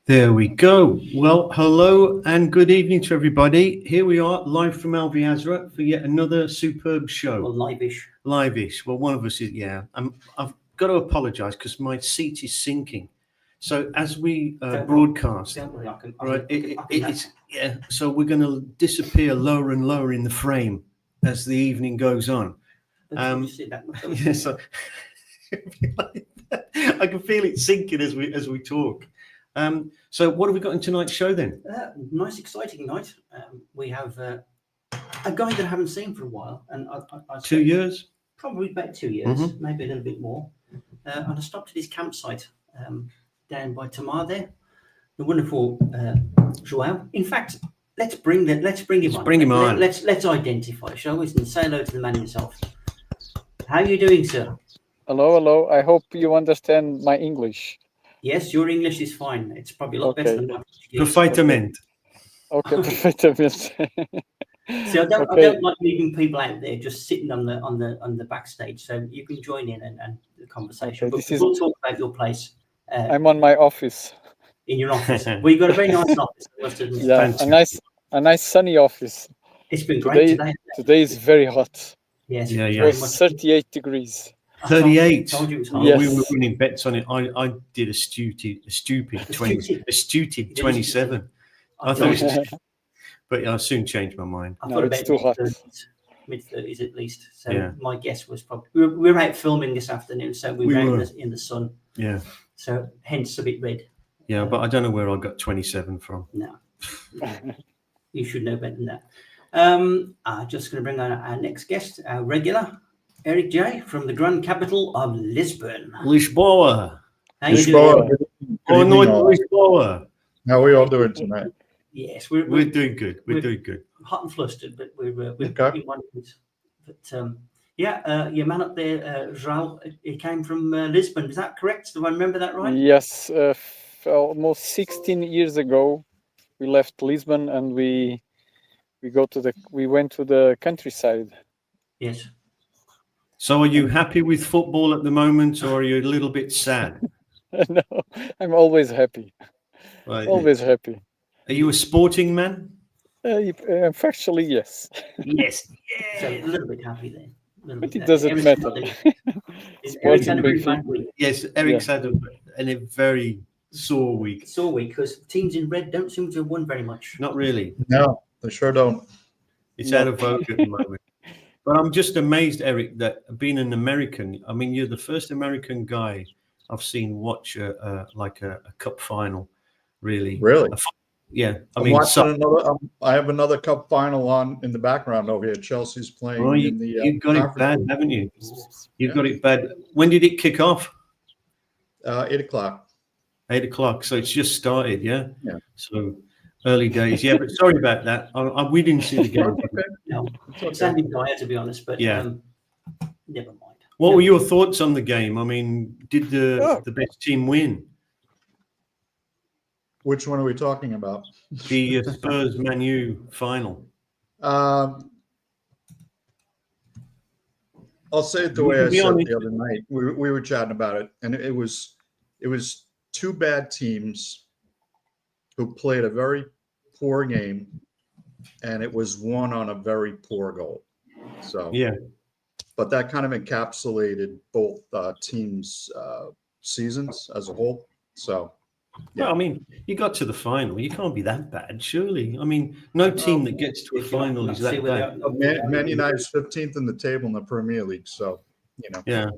There we go. Well, hello and good evening to everybody. Here we are live from Al Azra for yet another superb show. Well, live-ish. Live-ish. Well, one of us is, yeah. I've got to apologise because my seat is sinking. So as we broadcast, Don't worry, I can it's yeah. So we're going to disappear lower and lower in the frame as the evening goes on. Yeah, so I can feel it sinking as we talk. So what have we got in tonight's show then? Nice, exciting night. We have a guy that I haven't seen for a while, and I 2 years, probably about 2 years, maybe a little bit more. And I stopped at his campsite down by Tamar there. The wonderful Joao. In fact, let's bring him on. Bring him on. Let's identify, shall we? And say hello to the man himself. How are you doing, sir? Hello. I hope you understand my English. Yes, your English is fine. It's probably a lot better than mine. Perfeitamente. Okay, perfectamente. See, I don't like leaving people out there just sitting on the backstage. So you can join in and the conversation. Okay, but we'll talk about your place. I'm on my office. In your office. Well, you've got a very nice office, I must admit. Yeah, a nice sunny office. It's been great today. Today is very hot. Yes, it was 38 degrees. 38. Told you it was hot. Yes. We were winning bets on it. I did a stupid 27. I thought it was, but I soon changed my mind. I thought it's too hot. Mid-30s at least. So my guess was probably we were out filming this afternoon, so we were out in the sun. Yeah. So hence a bit red. Yeah, but I don't know where I got 27 from. No. You should know better than that. I'm just going to bring on our next guest, our regular, Eric J. from the grand capital of Lisbon. Lisboa. How you doing? Oh, no, Lisboa. How are we all doing tonight? Yes, we're doing good. We're doing good. Hot and flustered, but we're okay. But your man up there, João, he came from Lisbon. Is that correct? Do I remember that right? Yes, almost 16 years ago, we left Lisbon and we went to the countryside. Yes. So are you happy with football at the moment, or are you a little bit sad? No, I'm always happy. Right. Always happy. Are you a sporting man? Actually, yes. Yes. So a little bit happy then. But it doesn't matter. Eric's had a very bad week. Yes, Eric's had a very sore week. Sore week because teams in red don't seem to have won very much. Not really. No, they sure don't. It's out of vogue at the moment. But I'm just amazed, Eric, that being an American, I mean, you're the first American guy I've seen watch a cup final, really. Really? Yeah. I have another cup final on in the background over here. Chelsea's playing. Well, you've got it bad, haven't you? You've got it bad. When did it kick off? 8 o'clock. 8 o'clock. So it's just started, yeah? Yeah. So early days. Yeah, but sorry about that. We didn't see the game. Okay. No, it sounded dire, to be honest, but never mind. What were your thoughts on the game? I mean, did the best team win? Which one are we talking about? The Spurs Man U final. I'll say it the way I said it the other night. We were chatting about it, and it was two bad teams who played a very poor game, and it was won on a very poor goal. So yeah, but that kind of encapsulated both teams' seasons as a whole. So. Yeah, I mean, you got to the final. You can't be that bad, surely. I mean, no team that gets to a final is that bad. Man United's 15th in the table in the Premier League, so Yeah,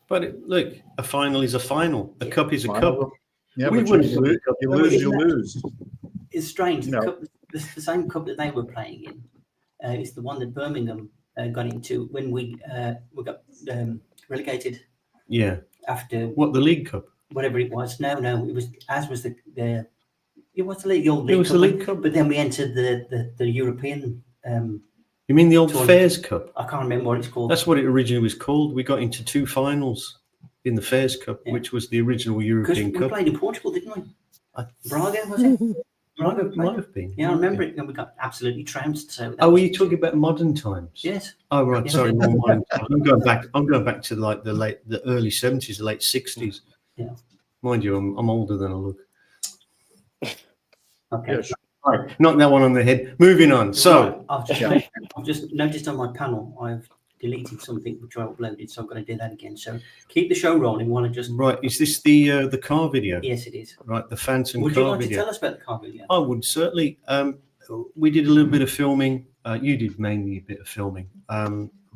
but look, a final is a final. A cup is a cup. Yeah, but you lose, you lose. It's strange. The same cup that they were playing in is the one that Birmingham got into when we got relegated. Yeah. After what, the League Cup? Whatever it was. No, it was the it was the League. The old League it was Cup, the League Cup, but then we entered the European. You mean the old Fairs Cup? I can't remember what it's called. That's what it originally was called. We got into two finals in the Fairs Cup, which was the original European Cup. We played in Portugal, didn't we? Braga, was it? Braga might have been. Yeah, I remember it, and we got absolutely trounced. So. Were you talking about modern times? Yes. Oh right, sorry, more modern times. I'm going back to like the early 70s, the late 60s. Yeah. Mind you, I'm older than I look. Okay. Yeah, sure. All right, knock that one on the head. Moving on. So, Right, I've just noticed on my panel I've deleted something which I uploaded, so I'm going to do that again. So keep the show rolling while I just. right, is this the car video? Yes, it is. Right, the Phantom Would you car like to video. tell us about the car video? I would certainly. We did a little bit of filming. You did mainly a bit of filming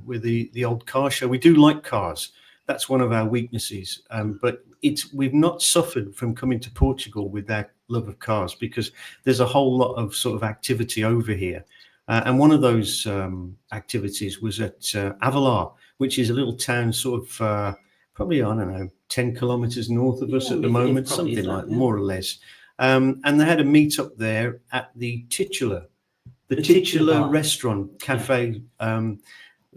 with the old car show. We do like cars. That's one of our weaknesses. But we've not suffered from coming to Portugal with that love of cars, because there's a whole lot of sort of activity over here. And one of those activities was at Avelar, which is a little town sort of probably, I don't know, 10 kilometers north of us at the moment, something like more or less. And they had a meet up there at the titular restaurant cafe.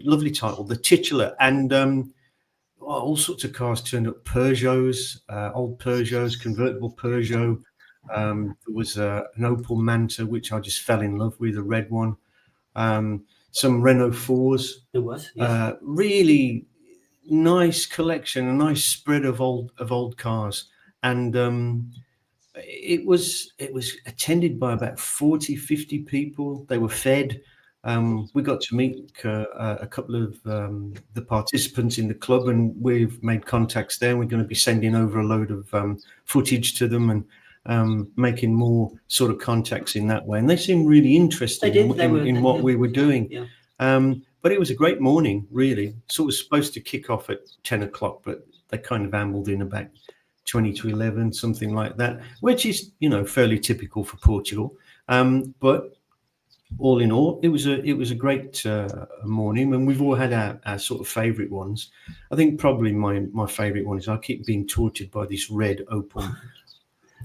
Lovely title, the Titular. And all sorts of cars turned up. Peugeots, old Peugeots, convertible Peugeot. There was an Opel Manta, which I just fell in love with, a red one. Some Renault 4s. There was, yes. Really nice collection, a nice spread of old cars. And it was attended by about 40, 50 people. They were fed. We got to meet a couple of the participants in the club, and we've made contacts there. We're going to be sending over a load of footage to them and making more sort of contacts in that way. And they seemed really interested in what we were doing. Yeah. But it was a great morning, really. So it was supposed to kick off at 10 o'clock, but they kind of ambled in about 20 to 11, something like that, which is, fairly typical for Portugal. But all in all, it was a great morning, and we've all had our sort of favourite ones. I think probably my favourite one is I keep being tortured by this red Opel.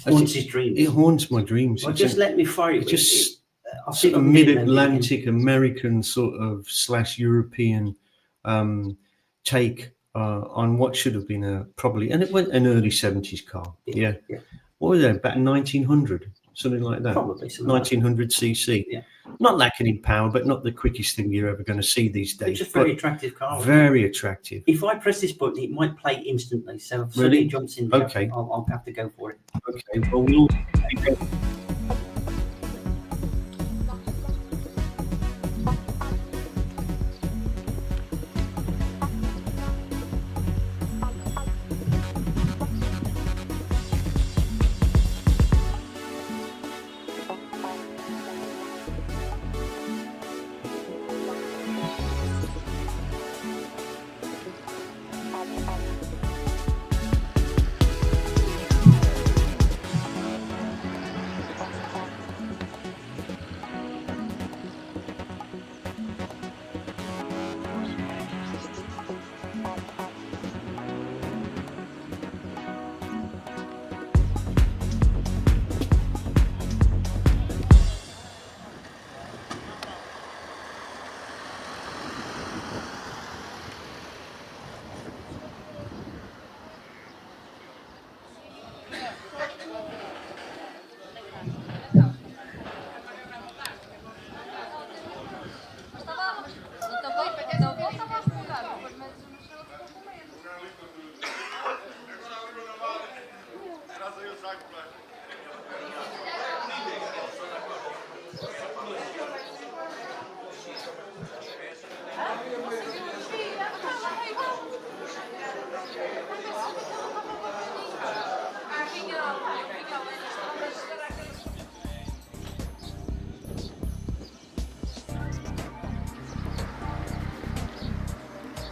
Haunts his dreams. It haunts my dreams. Well, just let me fire it. Just sort of mid-Atlantic American sort of / European take on what should have been probably an early 70s car. Yeah. What was that? About 1900, something like that. Probably 1900 cc. Yeah. Not lacking in power, but not the quickest thing you're ever going to see these days. It's a very attractive car. Very attractive. If I press this button, it might play instantly. So if somebody jumps in, okay, I'll have to go for it. Okay. Well, we'll.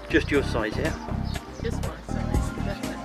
Just your size, yeah? Just my size. Perfect.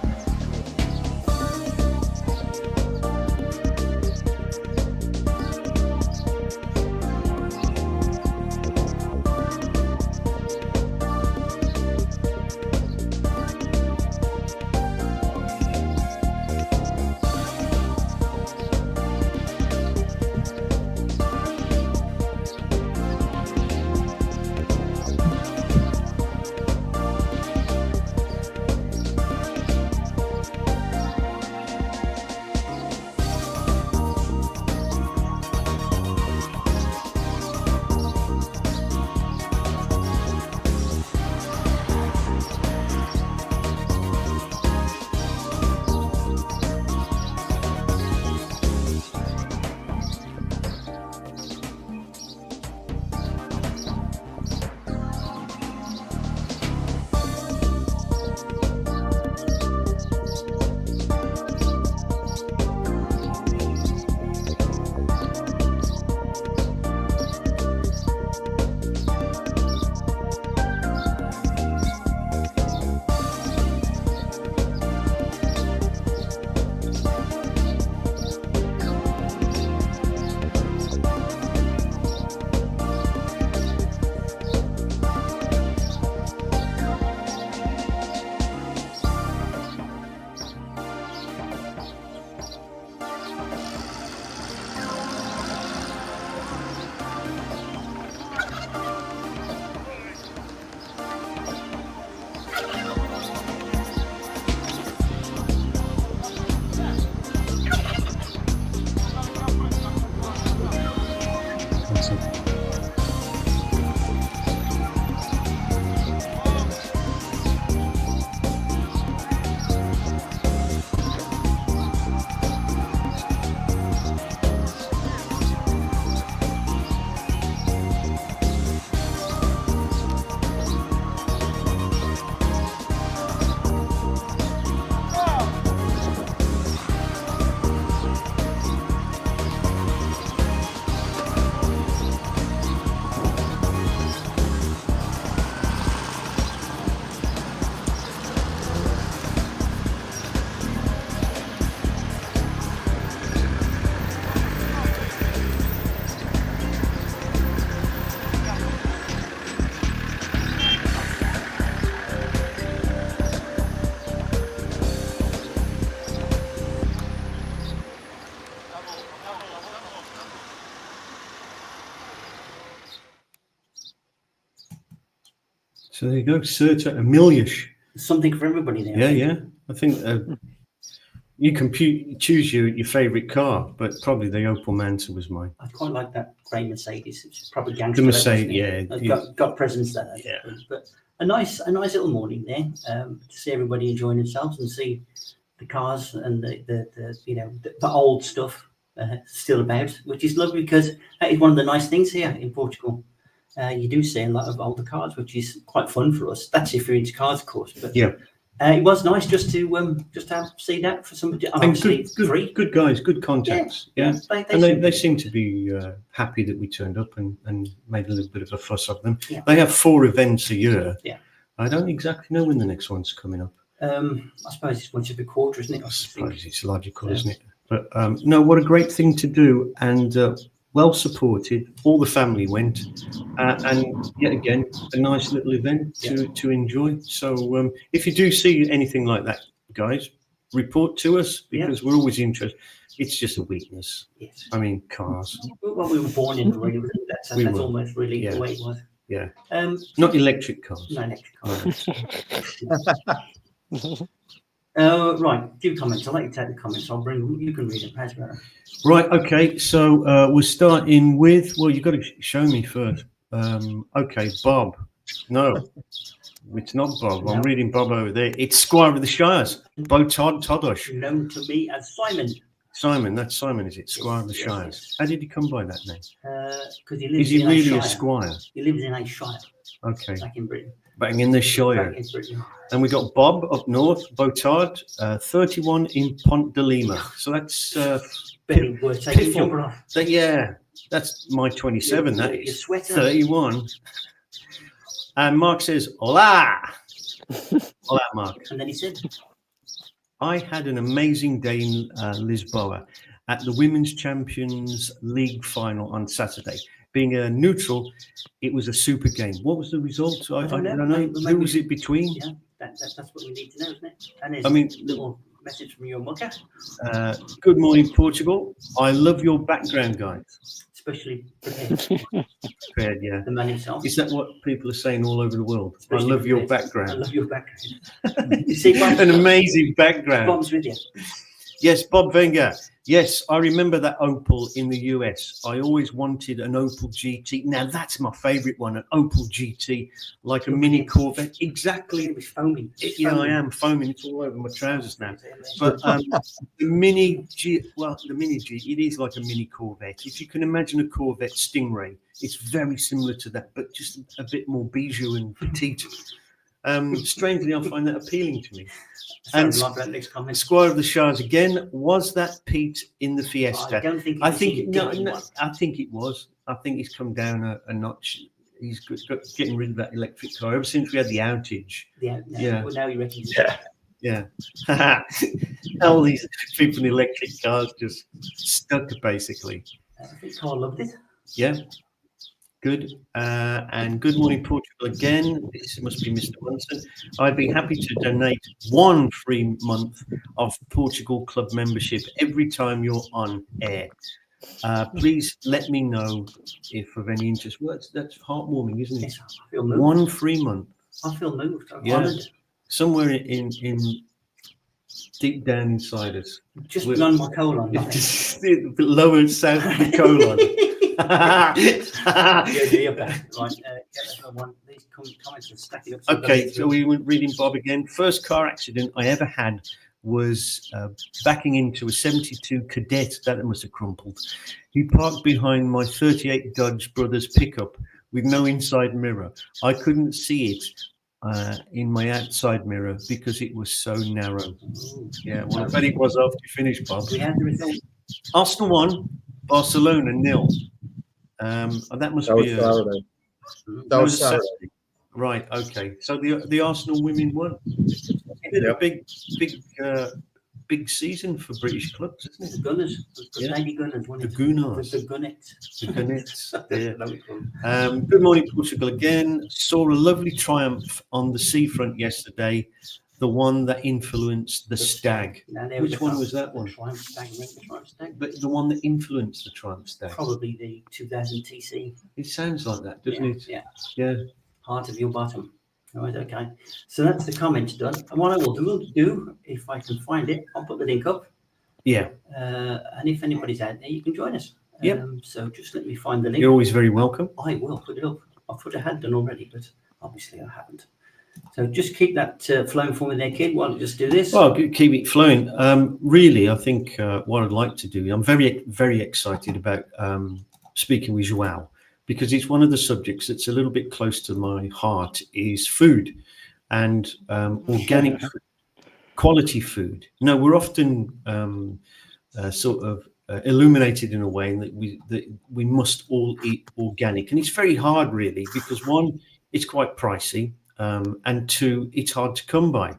So there you go, Certa Emilius. Something for everybody there. Yeah, yeah. I think you can choose your favourite car, but probably the Opel Manta was mine. I quite like that grey Mercedes. It's proper gangster. The Mercedes, yeah. It's got presence there. Yeah. But a nice little morning there to see everybody enjoying themselves and see the cars and the old stuff still about, which is lovely because that is one of the nice things here in Portugal. You do see a lot of older cars, which is quite fun for us. That's if you're into cars, of course. But yeah. It was nice just to see that for somebody. And good guys, good contacts. Yeah, they seem to be happy that we turned up and made a little bit of a fuss of them. Yeah. They have 4 events a year. Yeah, I don't exactly know when the next one's coming up. I suppose it's once every quarter, isn't it? I suppose it's logical, isn't it? But no, what a great thing to do, and well supported. All the family went, and yet again, a nice little event to enjoy. So if you do see anything like that, guys, report to us because we're always interested. It's just a weakness. Yes. I mean, cars. Well, we were born in already. That's almost really the way it was. Yeah. Not electric cars. No electric cars. Right, a few comments. I'll let you take the comments. You can read it. Right, okay. So we're starting with, well, you've got to show me first. Okay, Bob. No, it's not Bob. No. I'm reading Bob over there. It's Squire of the Shires, Bo Todosh. Known to me as Simon. Simon, that's Simon, is it? Squire of the Shires. Yes. How did he come by that name? Because he lives in a really a squire? He lives in a shire. Okay. Back in Britain. Back in the Shire. And we got Bob up north, Botard, 31 in Pont de Lima. So that's yeah, that's my 27. That is 31. And Mark says, "Hola, hola, Mark." And then he said, "I had an amazing day in Lisboa at the Women's Champions League final on Saturday. Being a neutral, it was a super game. What was the result? I don't know. Who was it between?" Yeah, that's what we need to know, isn't it? And there's a little message from your mother. Good morning, Portugal. I love your background, guys. Especially prepared. Prepared, yeah. The man himself. Is that what people are saying all over the world? Especially I love your background. I love your background. You see, Bob, an amazing background. Bob's with you. Yes, Bob Wenger. Yes, I remember that Opel in the US. I always wanted an Opel GT. Now that's my favourite one, an Opel GT, like a mini Corvette. Exactly. It was foaming. I am foaming. It's all over my trousers now. But the Mini G, it is like a mini Corvette. If you can imagine a Corvette Stingray, it's very similar to that, but just a bit more bijou and petite. Strangely, I find that appealing to me. And Squire of the Shires again. Was that Pete in the Fiesta? I don't think. I think it was. I think he's come down a notch. He's getting rid of that electric car ever since we had the outage. Yeah. Well, now he reckons. Yeah. All these people in electric cars just stuck basically. I think Carl loved it. Yeah. Good. And good morning, Portugal again. This must be Mr. Munson. I'd be happy to donate 1 free month of Portugal Club membership every time you're on air. Please let me know if of any interest. Well, that's heartwarming, isn't it? Yes, I feel moved. 1 free month. I feel moved. I'm somewhere in deep down inside us. Just beyond my colon. Lower south of the colon. Okay, so we were reading Bob again. First car accident I ever had was backing into a 72 Cadet. That must have crumpled. He parked behind my 38 Dodge Brothers pickup with no inside mirror. I couldn't see it in my outside mirror because it was so narrow. Yeah, well, I bet it was after you finished, Bob. We had the result. Arsenal 1, Barcelona 0. That must be Saturday. That was Saturday. Right. Okay. So the Arsenal women won. It did a big season for British clubs, isn't it? The Gunners, the Navy Gunners, won it. The Gunners, the Gunnets. The Gunnets. Yeah. Good morning, Portugal again. Saw a lovely triumph on the seafront yesterday. The one that influenced the Stag. Which one was that one? The Triumph Stag. But the one that influenced the Triumph Stag. Probably the 2000 TC. It sounds like that, doesn't it? Yeah. Yeah. Heart of your bottom. Right, okay. So that's the comment done. And what I will do, if I can find it, I'll put the link up. Yeah. And if anybody's out there, you can join us. Yep. So just let me find the link. You're always very welcome. I will put it up. I thought I had done already, but obviously I haven't. So just keep that flowing for me there, kid, while I just do this. Well, keep it flowing. Really, I think what I'd like to do, I'm very, very excited about speaking with João, because it's one of the subjects that's a little bit close to my heart, is food and organic food, quality food. No, we're often sort of illuminated in a way that we must all eat organic, and it's very hard, really, because one, it's quite pricey, and two, it's hard to come by,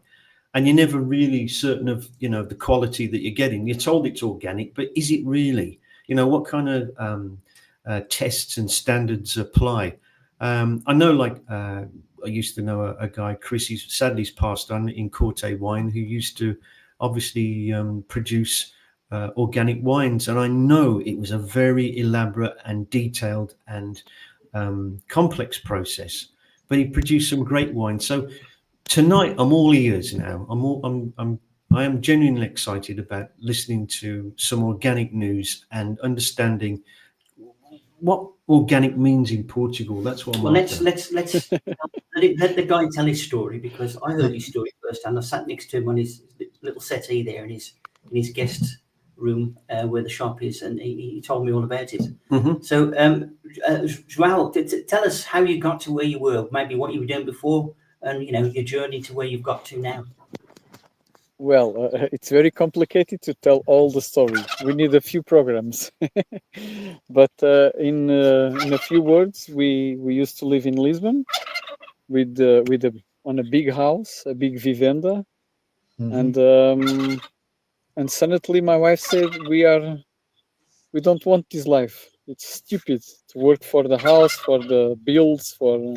and you're never really certain of the quality that you're getting. You're told it's organic, but is it really? What kind of tests and standards apply? I know, like I used to know a guy, Chris, he's sadly passed on, in Corte Wine, who used to obviously produce organic wines, and I know it was a very elaborate and detailed and complex process, but he produced some great wine. So tonight I'm all ears now. I am genuinely excited about listening to some organic news and understanding what organic means in Portugal. That's what I'm after. Let's let the guy tell his story, because I heard his story first, and I sat next to him on his little settee there in his guest room where the shop is, and he told me all about it. Mm-hmm. So, João, tell us how you got to where you were, maybe what you were doing before, and your journey to where you've got to now. Well, it's very complicated to tell all the story. We need a few programs. But in a few words, we used to live in Lisbon on a big house, a big vivenda, and suddenly my wife said, we don't want this life. It's stupid to work for the house, for the bills, for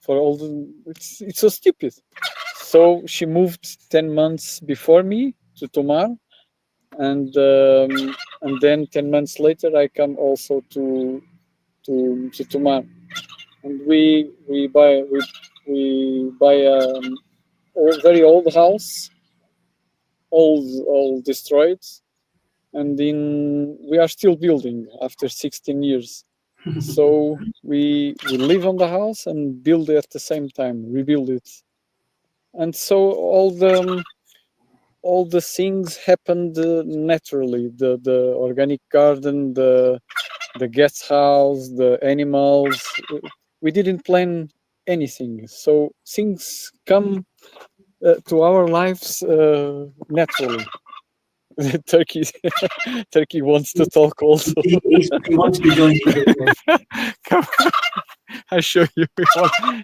all the. It's so stupid. So she moved 10 months before me to Tomar, and then 10 months later I come also to Tomar, and we buy a very old house, all destroyed, and we are still building after 16 years. So we live on the house and build it at the same time, rebuild it. And so all the things happened naturally. The organic garden, the guest house, the animals. We didn't plan anything. So things come to our lives naturally. Turkey wants to talk also. He wants to join you. Come on. I show you.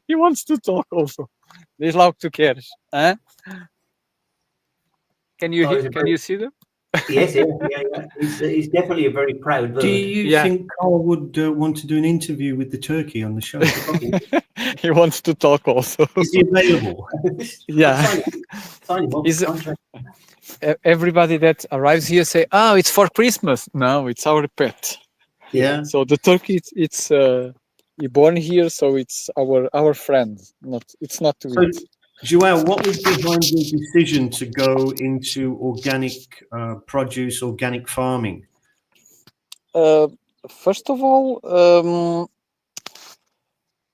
He wants to talk also. Diz lá o que tu queres. Huh? Can you see them? Yes, yeah. He's definitely a very proud bird. Do you think Carl would want to do an interview with the turkey on the show? He wants to talk also. Is he available? Yeah. Everybody that arrives here say, "Oh, it's for Christmas." No, it's our pet. Yeah. So the turkey, it's born here, so it's our friend. It's not to eat. João, what was behind your decision to go into organic produce, organic farming? First of all,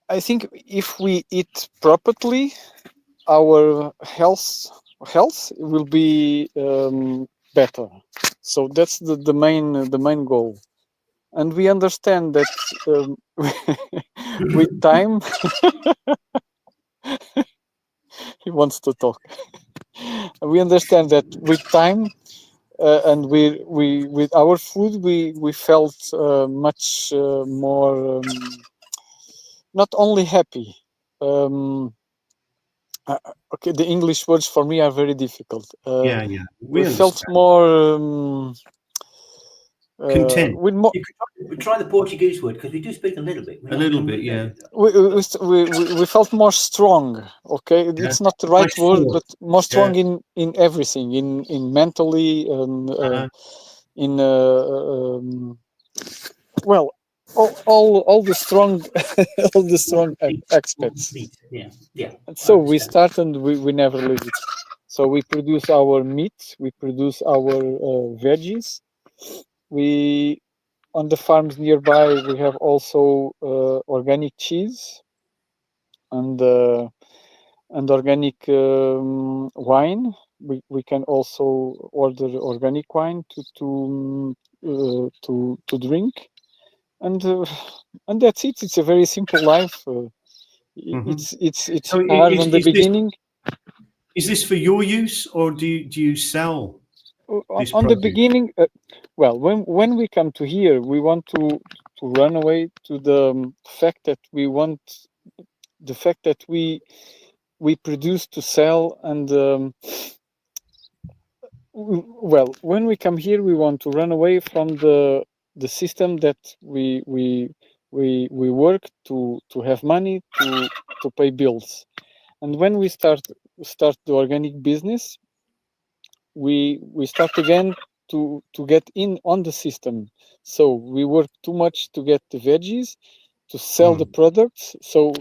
I think if we eat properly, our health will be better. So that's the main goal, and we understand that with time. He wants to talk. We understand that with time, and we with our food, we felt much more, not only happy. Okay, the English words for me are very difficult. Yeah. We felt more content. We try the Portuguese word, because we do speak a little bit. Yeah. We felt more strong. Okay, it's not the right word, but more strong in everything, in mentally, well, all the strong all the strong experts. Yeah, yeah. And so I we understand. start and we never leave it. So we produce our meat, we produce our veggies. We on the farms nearby we have also organic cheese and organic wine. We can also order organic wine to drink, and that's it. It's a very simple life. It's So hard on the beginning. Is this for your use, or do you sell this On the produce? beginning, well, when we come to here, we want to run away to the fact that we want the fact that we produce to sell, and well, when we come here, we want to run away from the system that we work to have money to pay bills, and when we start the organic business, we start again to get in on the system. So we work too much to get the veggies, to sell the products. So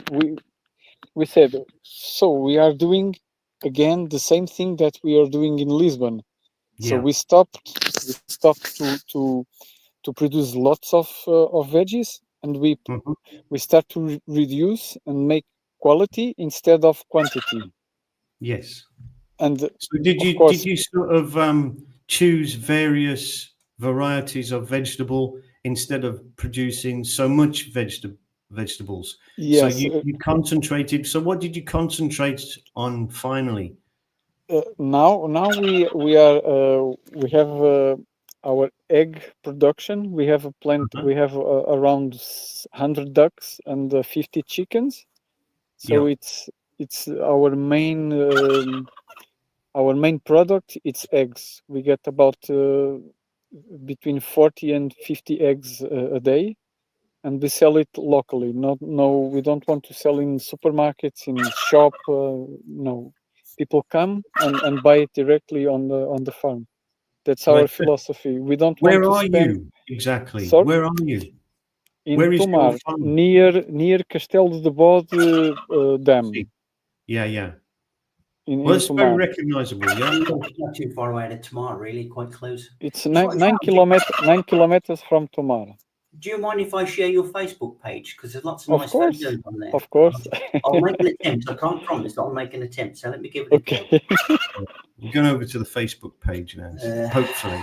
we said, so we are doing again the same thing that we are doing in Lisbon. So we stopped to produce lots of veggies, and we start to reduce and make quality instead of quantity. Yes. And so did you sort of choose various varieties of vegetable instead of producing so much vegetables? yes, So you concentrated. So what did you concentrate on finally? now we have our egg production. We have a plant. We have around 100 ducks and 50 chickens. So it's our main product. It's eggs. We get about between 40 and 50 eggs a day, and we sell it locally. We don't want to sell in supermarkets, in shop. No, people come and buy it directly on the farm. That's our philosophy. We don't want to spend. Where are you exactly? Sorry? Where are you? In Where is Tomar, your farm? near Castelo de Bode Dam. Yeah. In It's very Tomar. recognizable. Yeah. Not too far away to Tomar, really, quite close. It's 9 kilometers from Tomar. Do you mind if I share your Facebook page? Because there's lots of nice course, photos on there. Of course. I'll make an attempt. I can't promise, but I'll make an attempt. So let me give it a go. We're going over to the Facebook page now, hopefully.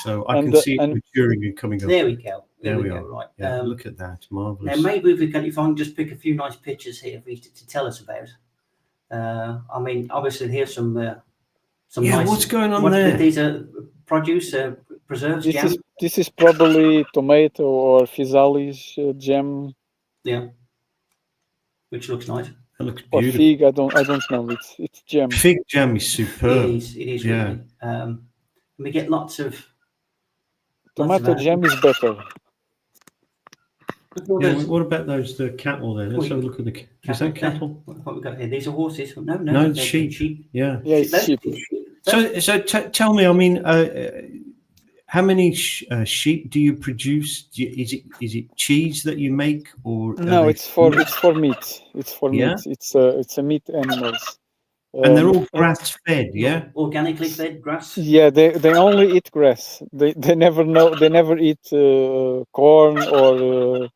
So I can see it maturing and coming up. There we go. There we are. Right. Yeah, look at that. Marvelous. Now, maybe if I can just pick a few nice pictures here for you to tell us about. I mean, obviously, here's some nice. What's going on there? These are produce, preserves, jam. This is probably tomato or physalis jam. Yeah. Which looks nice. It looks or beautiful. fig. I don't know. It's jam. Fig jam is superb. It is really. We get lots of tomato jam is better. Yeah, what about the cattle there? Let's have a look at the. Is that cattle? What we got here? These are horses. No, it's sheep. Yeah. Yeah, it's sheep. So tell me. I mean, how many sheep do you produce? Is it cheese that you make, or no? It's for meat. It's for meat. It's a meat animals. And they're all grass fed, yeah. Organically fed grass. Yeah, they only eat grass. They never eat corn or.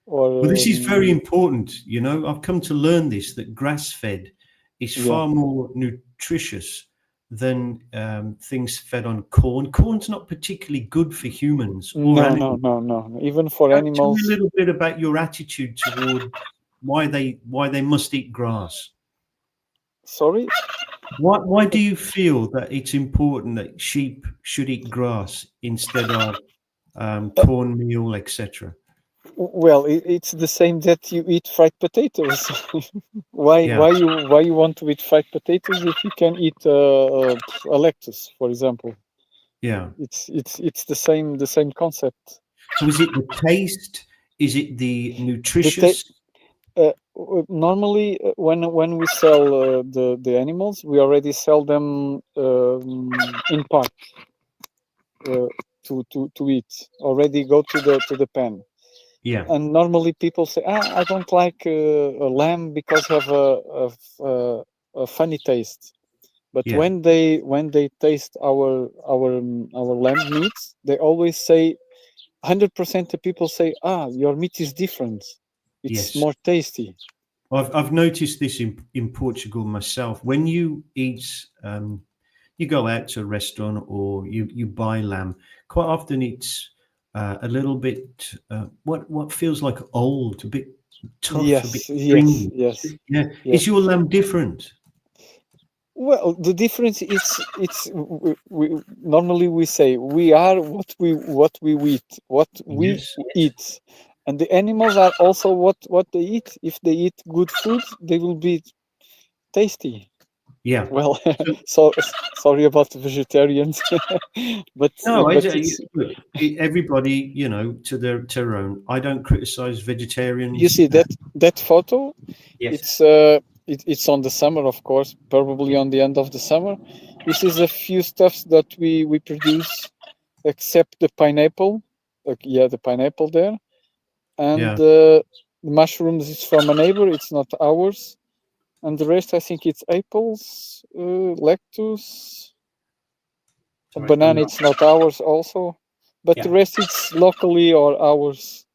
Well, this is very important. You know, I've come to learn this, that grass fed is far more nutritious than things fed on corn. Corn's not particularly good for humans. No. Even for animals. Tell me a little bit about your attitude toward why they must eat grass. Sorry? Why do you feel that it's important that sheep should eat grass instead of cornmeal, etc.? Well, it's the same that you eat fried potatoes. Why you want to eat fried potatoes if you can eat a lettuce, for example? Yeah, it's the same concept. So is it the taste? Is it the nutritious? Normally, when we sell the animals, we already sell them in part to eat. Already go to the pen. Yeah. And normally people say, I don't like a lamb because have a funny taste. But Yeah. when they taste our lamb meats, they always say 100% of people say, your meat is different. It's Yes. more tasty. I've noticed this in Portugal myself. When you eat, you go out to a restaurant or you buy lamb. Quite often it's a little bit what feels like old, a bit tough, a bit stringy. Yes. Yeah. Yes. Is your lamb different? Well, the difference is it's we normally we say we are what we Yes. eat, and the animals are also what they eat. If they eat good food, they will be tasty. Yeah. Well, So, sorry about the vegetarians, but no, it's look, everybody, to their own. I don't criticize vegetarians. you see that photo. Yes. It's on the summer, of course, probably on the end of the summer. This is a few stuffs that we produce, except the pineapple. The pineapple there, and Yeah. the mushrooms is from a neighbor. It's not ours, and the rest I think it's apples, lettuce, a Sorry, I'm banana. not. It's not ours also, but the Yeah. rest it's locally or ours.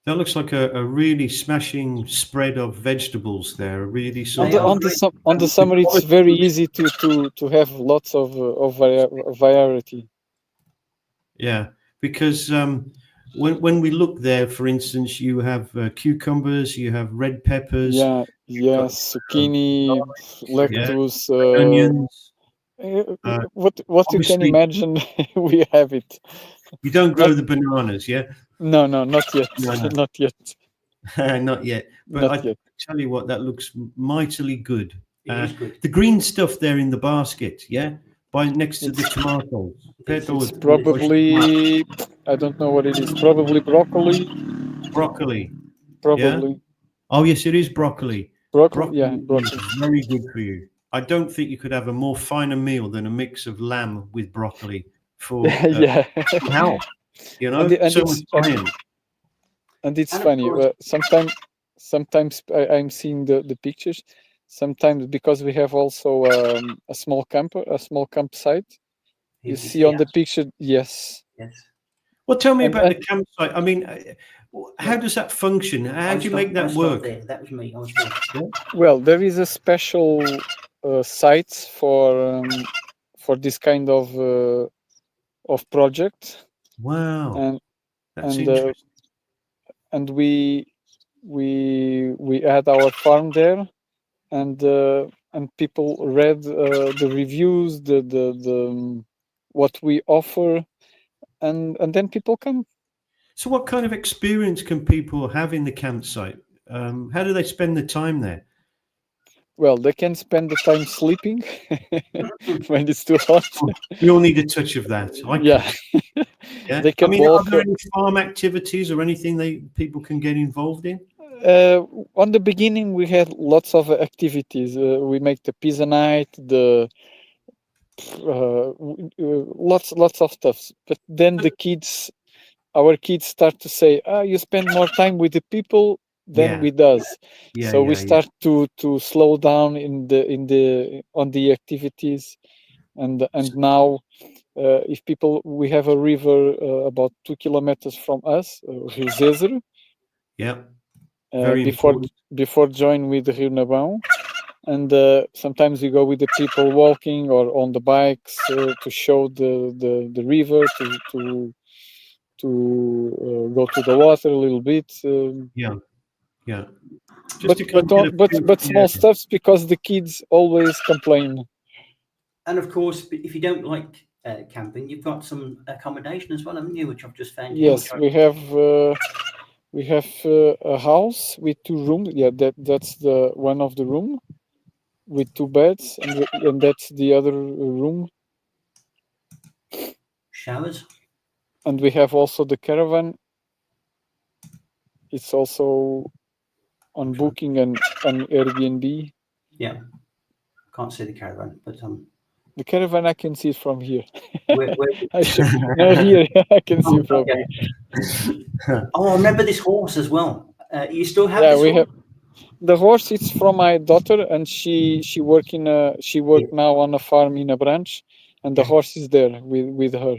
That looks like a really smashing spread of vegetables there. A really On sort the of on the summer, it's very easy to have lots of variety. yeah, because when we look there, for instance, you have cucumbers, you have red peppers, Yeah, you've got yes, zucchini, yeah, lettuce, onions. what you can Obviously, imagine, we have it. you don't Not grow the bananas, yeah? no, not yet, No, no, not yet, not yet. But not I yet. tell you what, that looks mightily good. It is good. The green stuff there in the basket, yeah, by next to the It's tomatoes. It's it's tomato. probably I don't know what it is. Probably broccoli, Broccoli, yeah. probably Oh yes, it is broccoli. broccoli. Yeah, Broccoli is broccoli. very good for you. I don't think you could have a more finer meal than a mix of lamb with broccoli for Yeah, health. and So much science. it's And of funny. course, Sometimes I'm seeing the pictures. Sometimes because we have also a small campsite. here You can see on us. the picture, yes. Yes. Well, tell me And about the campsite. I mean, how does that function? How do you make that work? There. That was me. I was there. well, there is a special sites for this kind of project, Wow, and that's and interesting. and we had our farm there, and people read the reviews, the what we offer, and then people come. So, what kind of experience can people have in the campsite? How do they spend the time there? Well, they can spend the time sleeping when it's too hot. We all need a touch of that. Yeah, Yeah. they I can mean, are walk. there any farm activities or anything people can get involved in? On the beginning, we had lots of activities. We make the pizza night, the lots of stuff. But then our kids start to say, you spend more time with the people than Yeah. with us. Yeah, So we yeah, yeah. start to slow down on the activities, and now if people we have a river about 2 kilometers from us, Rio Zezer, Yeah. Very before important. join with Rio Nabão, and sometimes we go with the people walking or on the bikes to show the river, to go to the water a little bit. Yeah. Yeah. Just to kind of get a feel But for the small area. stuffs because the kids always complain. And of course, if you don't like camping, you've got some accommodation as well, haven't you? Which I've just found. Yes, we have a house with 2 rooms. Yeah, that's the one of the room with 2 beds, and that's the other room. Showers. And we have also the caravan. It's also on booking and on Airbnb. Yeah. Can't see the caravan, but The caravan I can see it from here. where No, here I can see from here. Oh, I remember this horse as well. You still have Yeah, this we horse? have the horse. It's from my daughter, and she work now on a farm in a branch, and the Yeah. horse is there with her.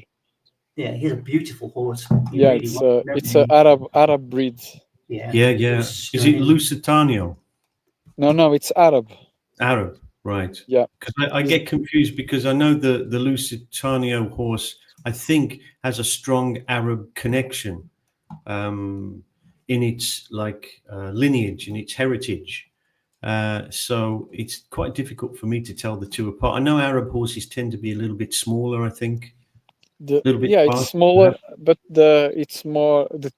Yeah, he's a beautiful horse. He Yeah, really was. it's a Arab breed. Yeah. Yeah, he yeah. was Is it stunning. Lusitano? No, it's Arab. Arab, right? Yeah. Because I get confused because I know the Lusitano horse, I think, has a strong Arab connection in its lineage, in its heritage. So it's quite difficult for me to tell the two apart. I know Arab horses tend to be a little bit smaller, I think. A little bit It's faster, smaller, perhaps. but it's more the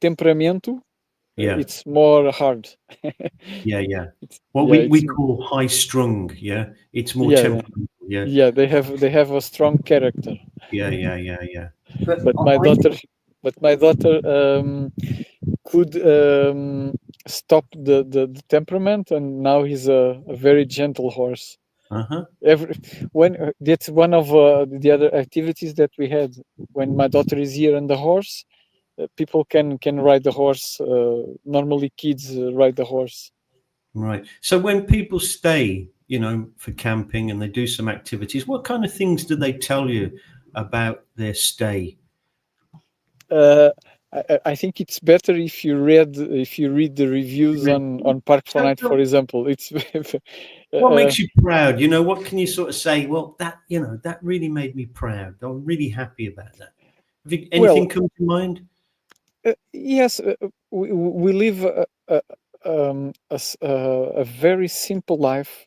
temperamento. Yeah, It's more hard. yeah. It's, What yeah, we it's call high strung. Yeah, it's more yeah, temperamental. Yeah, yeah. They have a strong character. yeah. But But my daughter could stop the temperament, and now he's a very gentle horse. Uh-huh. That's one of the other activities that we had when my daughter is here and the horse. People can ride the horse. Normally, kids ride the horse. Right. So when people stay, for camping and they do some activities, what kind of things do they tell you about their stay? I think it's better if you read the reviews on Park 4 Night, for example. It's What makes you proud? What can you sort of say? Well, that really made me proud. I'm really happy about that. Have you, anything come to mind? Yes, we live a very simple life,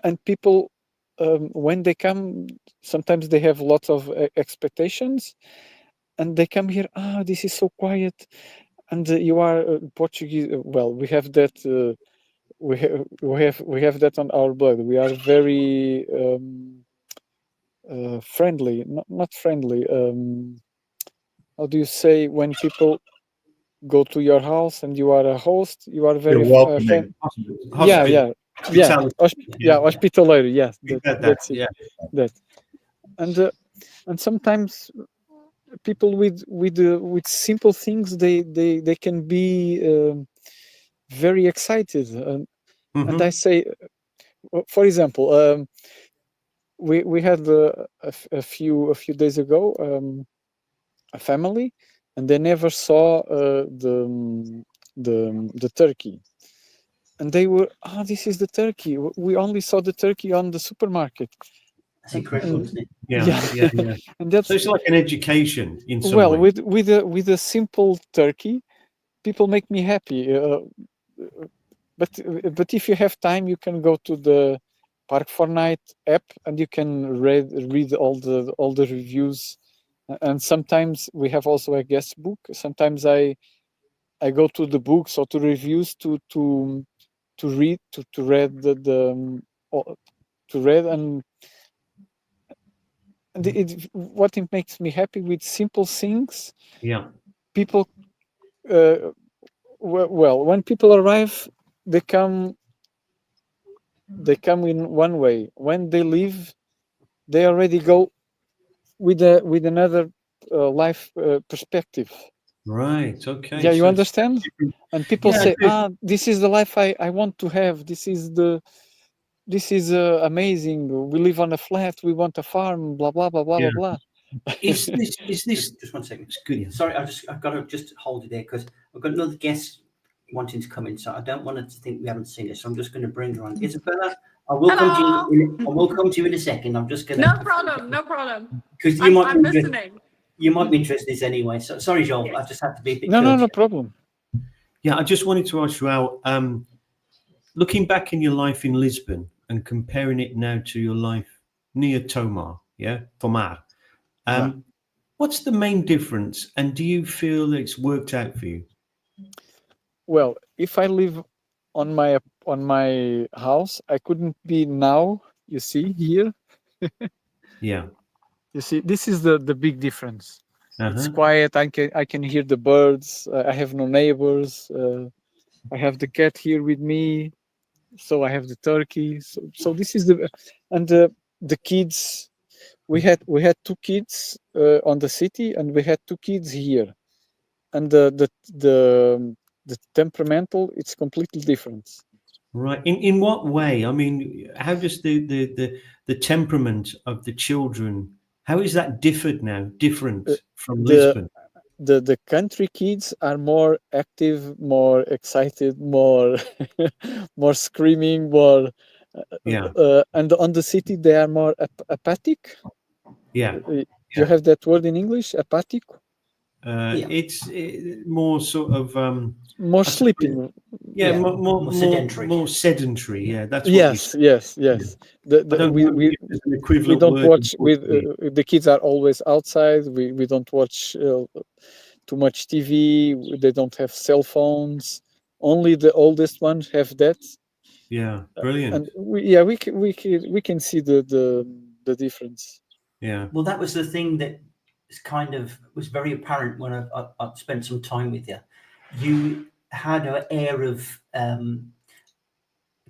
and people when they come, sometimes they have lots of expectations, and they come here. This is so quiet, and you are Portuguese. Well, we have that. We have that on our blood. We are very friendly. Not friendly. How do you say when people go to your house and you are a host? You are very You're welcoming. Yeah. Yeah. Hospitaleiro. Yes, that's it. Yeah. That and sometimes people with simple things they can be very excited, and I say, for example, we had a few days ago a family, and they never saw the turkey, and they were, this is the turkey. We only saw the turkey on the supermarket. That's incredible, isn't it? Yeah. And that's So it's like an education in some well way. with a simple turkey, people make me happy. But if you have time, you can go to the Park 4 Night app and you can read all the reviews. And sometimes we have also a guest book. Sometimes I go to the books or to reviews to read to read to read, and what it makes me happy with simple things. Yeah. People well, when people arrive, they come in one way. When they leave, they already go with another life perspective. Right. Okay. Yeah, you So understand? And people Yeah, say, I do. this is the life I want to have. This is amazing. We live on a flat. We want a farm. Blah blah blah blah Yeah. blah blah. Is this Just 1 second. it's good? Sorry, I've got to just hold it there because I've got another guest wanting to come in, so I don't want her to think we haven't seen it. So I'm just going to bring her on. Isabella, I will come to you. I will come to you in a second. I'm just going to. No problem. Because I'm listening. You might be interested in this anyway. So sorry, Joel. Yes. I just have to be a bit. No problem. Yeah, I just wanted to ask you out. Looking back in your life in Lisbon and comparing it now to your life near Tomar, Tomar. What's the main difference, and do you feel that it's worked out for you? Well, if I live on my house, I couldn't be now. You see here. Yeah. You see, this is the big difference. It's Uh-huh. quiet. I can hear the birds. I have no neighbors. I have the cat here with me, so I have the turkey. So this is the kids. we had 2 kids on the city, and we had 2 kids here, and the temperamental, it's completely different. Right. In what way? I mean, how does the temperament of the children, how is that different from Lisbon? The country kids are more active, more excited, more more screaming, more Yeah. and on the city they are more apathic. Yeah. You Yeah. have that word in English, apathic? It's more sort of More I suppose, sleeping. yeah, Yeah, more sedentary. more sedentary. Yeah, that's what you Yes, said. yes. I don't know if there's an We equivalent don't word in watch with Portuguese. the kids are always outside. We don't watch too much TV. They don't have cell phones. Only the oldest ones have that. Yeah, brilliant. And we can see the difference. Yeah. Well, that was the thing that was very apparent when I spent some time with you. You had an air of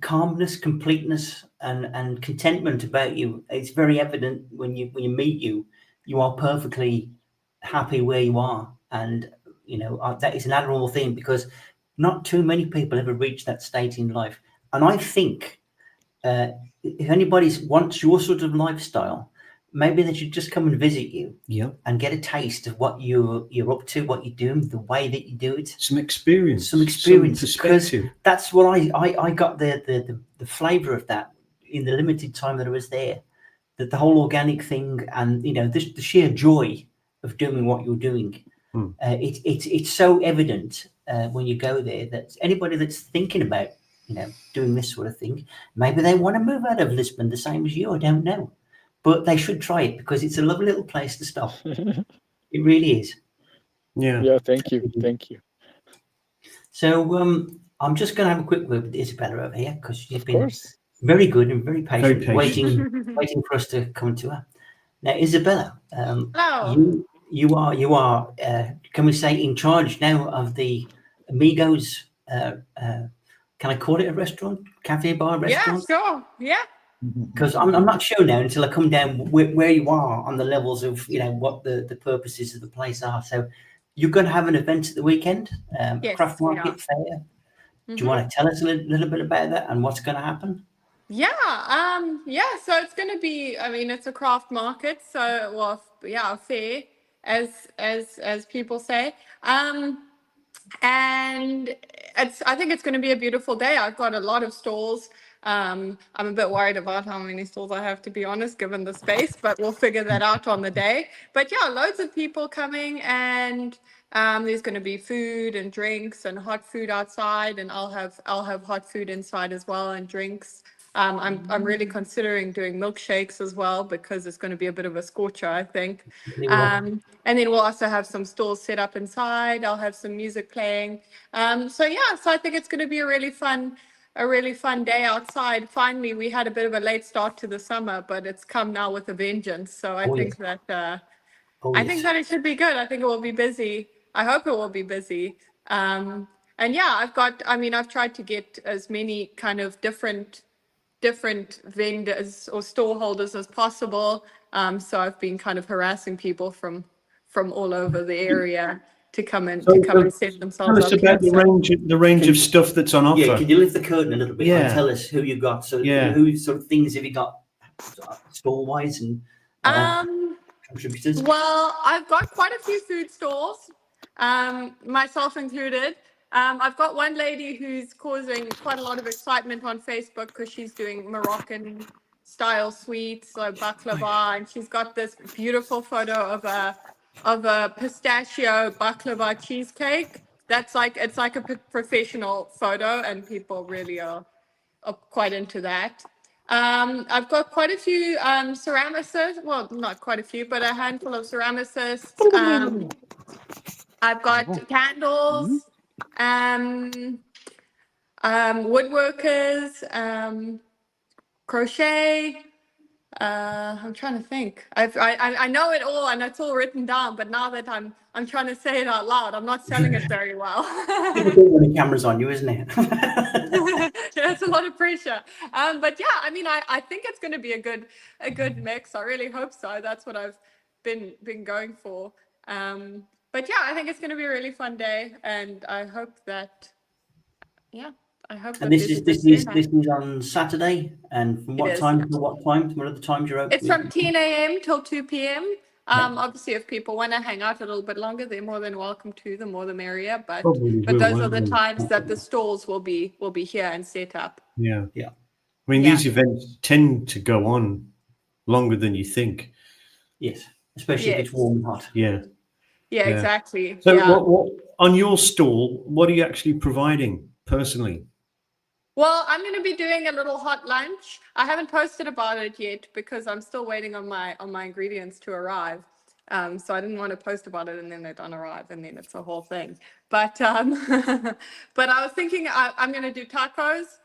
calmness, completeness, and contentment about you. It's very evident when you meet you. You are perfectly happy where you are, and that is an admirable thing, because not too many people ever reach that state in life. And I think if anybody wants your sort of lifestyle, maybe they should just come and visit you Yeah. and get a taste of what you're up to, what you're doing, the way that you do it. Some experience. Some experience. Perspective. That's what I got the flavour of that in the limited time that I was there. That the whole organic thing, and the sheer joy of doing what you're doing. It's so evident when you go there, that anybody that's thinking about doing this sort of thing, maybe they want to move out of Lisbon the same as you. I don't know, but they should try it, because it's a lovely little place to stop. It really is. Yeah, thank you. So I'm just going to have a quick word with Isabella over here, because she's been Course. very good and very patient, Very patient. waiting for us to come to her. Now, Isabella, Hello. you are can we say, in charge now of the Amigos? Can I call it a restaurant, cafe, bar, Yeah, restaurant? sure. Yeah. Because I'm not sure now until I come down where you are on the levels of what the purposes of the place are. So you're going to have an event at the weekend, Yes, craft we market are. fair. Do you Mhm. want to tell us a little bit about that and what's going to happen? Yeah, so it's going to be, I mean, it's a craft market, so, well, yeah, fair, as people say. And I think it's going to be a beautiful day. I've got a lot of stalls. I'm a bit worried about how many stalls I have, to be honest, given the space, but we'll figure that out on the day. But yeah, loads of people coming, and there's going to be food and drinks and hot food outside, and I'll have hot food inside as well, and drinks. I'm really considering doing milkshakes as well, because it's going to be a bit of a scorcher, I think. And then we'll also have some stalls set up inside. I'll have some music playing. So I think it's going to be a really fun day outside. Finally, we had a bit of a late start to the summer, but it's come now with a vengeance. So I think that it should be good. I think it will be busy. I hope it will be busy. And yeah, I've tried to get as many kind of different vendors or store holders as possible. So I've been kind of harassing people from all over the area to come and set themselves Tell us up about here. the range of stuff that's on offer. Yeah, can you lift the curtain a little bit and Yeah. tell us who you got? So Yeah. who sort of things have you got store-wise and contributors? Well, I've got quite a few food stalls, myself included. I've got one lady who's causing quite a lot of excitement on Facebook, because she's doing Moroccan style sweets, so baklava, and she's got this beautiful photo of a pistachio baklava cheesecake. It's like a professional photo, and people really are quite into that. I've got quite a few ceramicists. Well, not quite a few, but a handful of ceramicists. I've got candles, woodworkers, crochet, I'm trying to think. I know it all and it's all written down, but now that I'm trying to say it out loud, I'm not selling it very well. Difficult when the camera's on you, isn't it? It's a lot of pressure. But yeah, I mean, I think it's going to be a good mix. I really hope so. That's what I've been going for. But yeah, I think it's going to be a really fun day, and I hope that. Yeah, I hope. And this is on Saturday, and from what time to what time? What are the times you're open? It's from 10 a.m. till 2 p.m. Obviously, if people want to hang out a little bit longer, they're more than welcome to. The more the merrier. But those are the times that the stalls will be here and set up. Yeah. Yeah. I mean, these events tend to go on longer than you think. Yes, especially if it's warm and hot. Yeah. Yeah, exactly. So, what on your stall? What are you actually providing personally? Well, I'm going to be doing a little hot lunch. I haven't posted about it yet because I'm still waiting on my ingredients to arrive. So I didn't want to post about it and then they don't arrive and then it's a whole thing. But but I was thinking I'm going to do tacos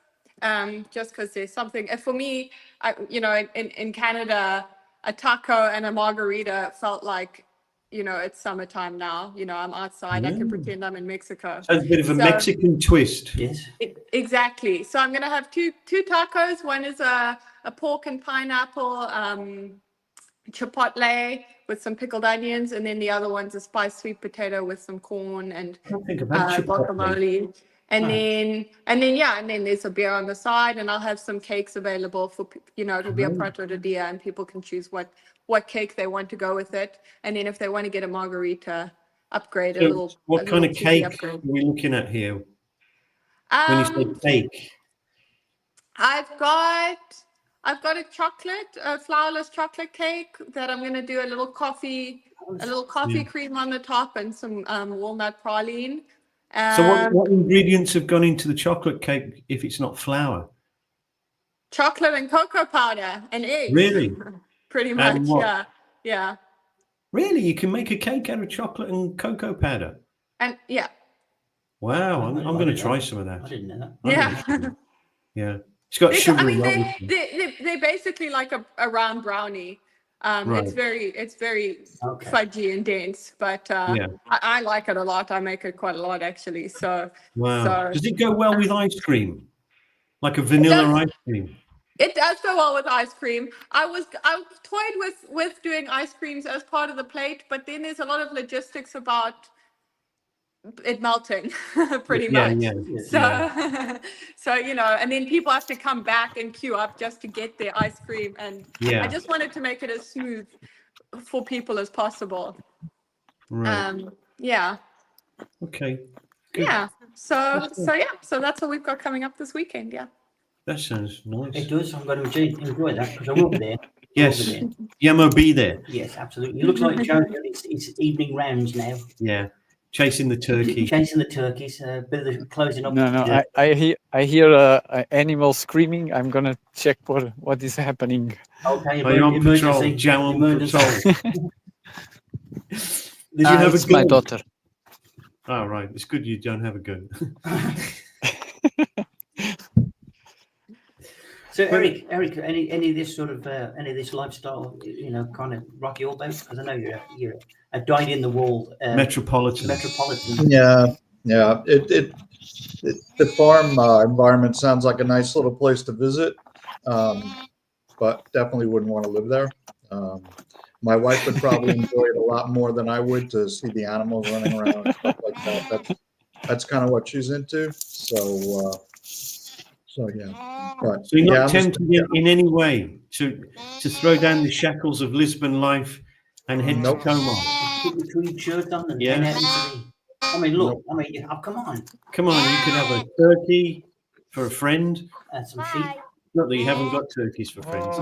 just because there's something. And for me, in Canada, a taco and a margarita felt like, it's summertime now. I'm outside. I can pretend I'm in Mexico. So it's a bit of a Mexican twist. Yes. Exactly. So I'm going to have two tacos. One is a pork and pineapple chipotle with some pickled onions, and then the other one's a spiced sweet potato with some corn and guacamole. And then there's a beer on the side, and I'll have some cakes available for it'll be a prato de dia, and people can choose what cake they want to go with it. And then if they want to get a margarita upgrade, what kind of cake are we looking at here? When you say cake, I've got a flourless chocolate cake that I'm going to do a little coffee cream on the top and some walnut praline. So what ingredients have gone into the chocolate cake if it's not flour? Chocolate and cocoa powder and eggs. Really? Pretty much, yeah. Really? You can make a cake out of chocolate and cocoa powder? And yeah. Wow, I'm going to try some of that. I didn't know that. Yeah. Yeah. It's got sugar. They're basically like a round brownie. Right. It's very fudgy and dense, but I like it a lot. I make it quite a lot actually. So wow. Does it go well with ice cream? Like a vanilla ice cream? It does go well with ice cream. I toyed with doing ice creams as part of the plate, but then there's a lot of logistics about it melting pretty much. So and then people have to come back and queue up just to get their ice cream, and I just wanted to make it as smooth for people as possible. Right. Okay. Good. Yeah. So that's what we've got coming up this weekend. Yeah. That sounds nice. It does. I'm going to enjoy that because I will be there. Yes. Yemo be there. Yes, absolutely. It looks like Joe. It's evening rounds now. Yeah. Chasing the turkey. Chasing the turkeys. A bit of the closing up. No. I hear animal screaming. I'm gonna check what is happening. Okay. You're on patrol. Joe on patrol. Did you have it's my daughter. Oh, right. It's good you don't have a gun. So Eric, any of this sort of any of this lifestyle, kind of rock your boat? Because I know you're a dyed-in-the-wall metropolitan. Yeah. The farm environment sounds like a nice little place to visit, but definitely wouldn't want to live there. My wife would probably enjoy it a lot more than I would to see the animals running around and stuff like that. That's kind of what she's into. So yeah. But, so you're not tempted in any way to throw down the shackles of Lisbon life and head to Como? Put the tweed shirt on and I mean, look. Nope. I mean, come on. Come on, you could have a turkey for a friend. Some sheep. Not that you haven't got turkeys for friends.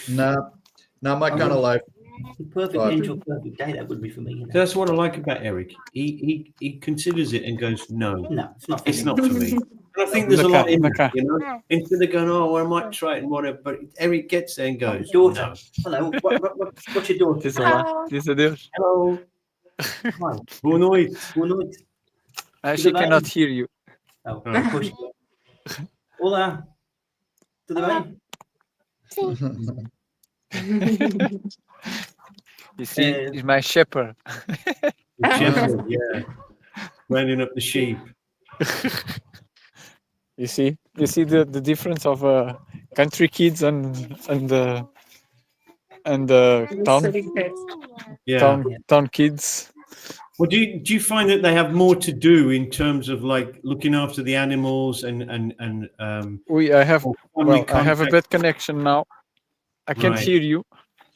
No, not my kind of life. Perfect angel, perfect day. That would be for me. That's what I like about Eric. He considers it and goes, no, it's not. It's not for me. And I think there's a lot in it, Instead of going, I might try it and whatever, but Eric gets there and goes, daughter. No. Hello. What's your daughter? Hello. Hi. Boa noite. Boa noite. She cannot hear you. Oh, Hola. Tudo bem? You see, he's my shepherd. The shepherd, yeah. Rounding up the sheep. You see the difference of country kids and town Yeah. town kids. Well, do you find that they have more to do in terms of like looking after the animals and I have family I have a contact? bad connection now. I can't Right. hear you.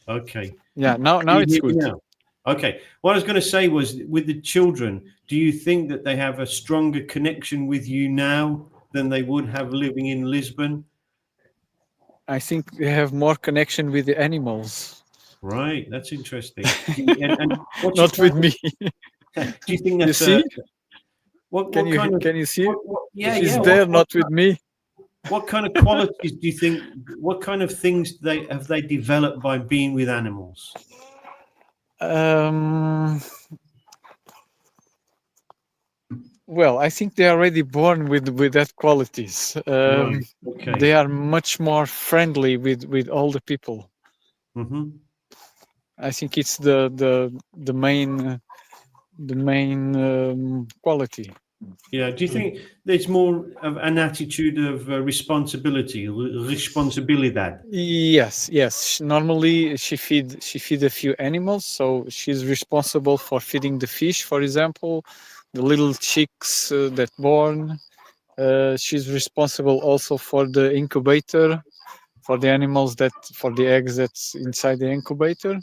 Okay. Yeah, now Can you it's hear me good. now? Okay. What I was going to say was, with the children, do you think that they have a stronger connection with you now than they would have living in Lisbon? I think they have more connection with the animals. Right. That's interesting. And what's Not your with me. do you think You that's see? what Can kind of you see? yeah, She's yeah. there, not with me. What kind of qualities do you think? What kind of things have they developed by being with animals? Well, I think they are already born with that qualities. Right. Okay. They are much more friendly with all the people. Mm-hmm. I think it's the main quality. Yeah. Do you think there's more of an attitude of responsibilidad? Yes. Normally, she feed a few animals, so she's responsible for feeding the fish, for example, the little chicks that born. She's responsible also for the incubator, for the eggs that's inside the incubator.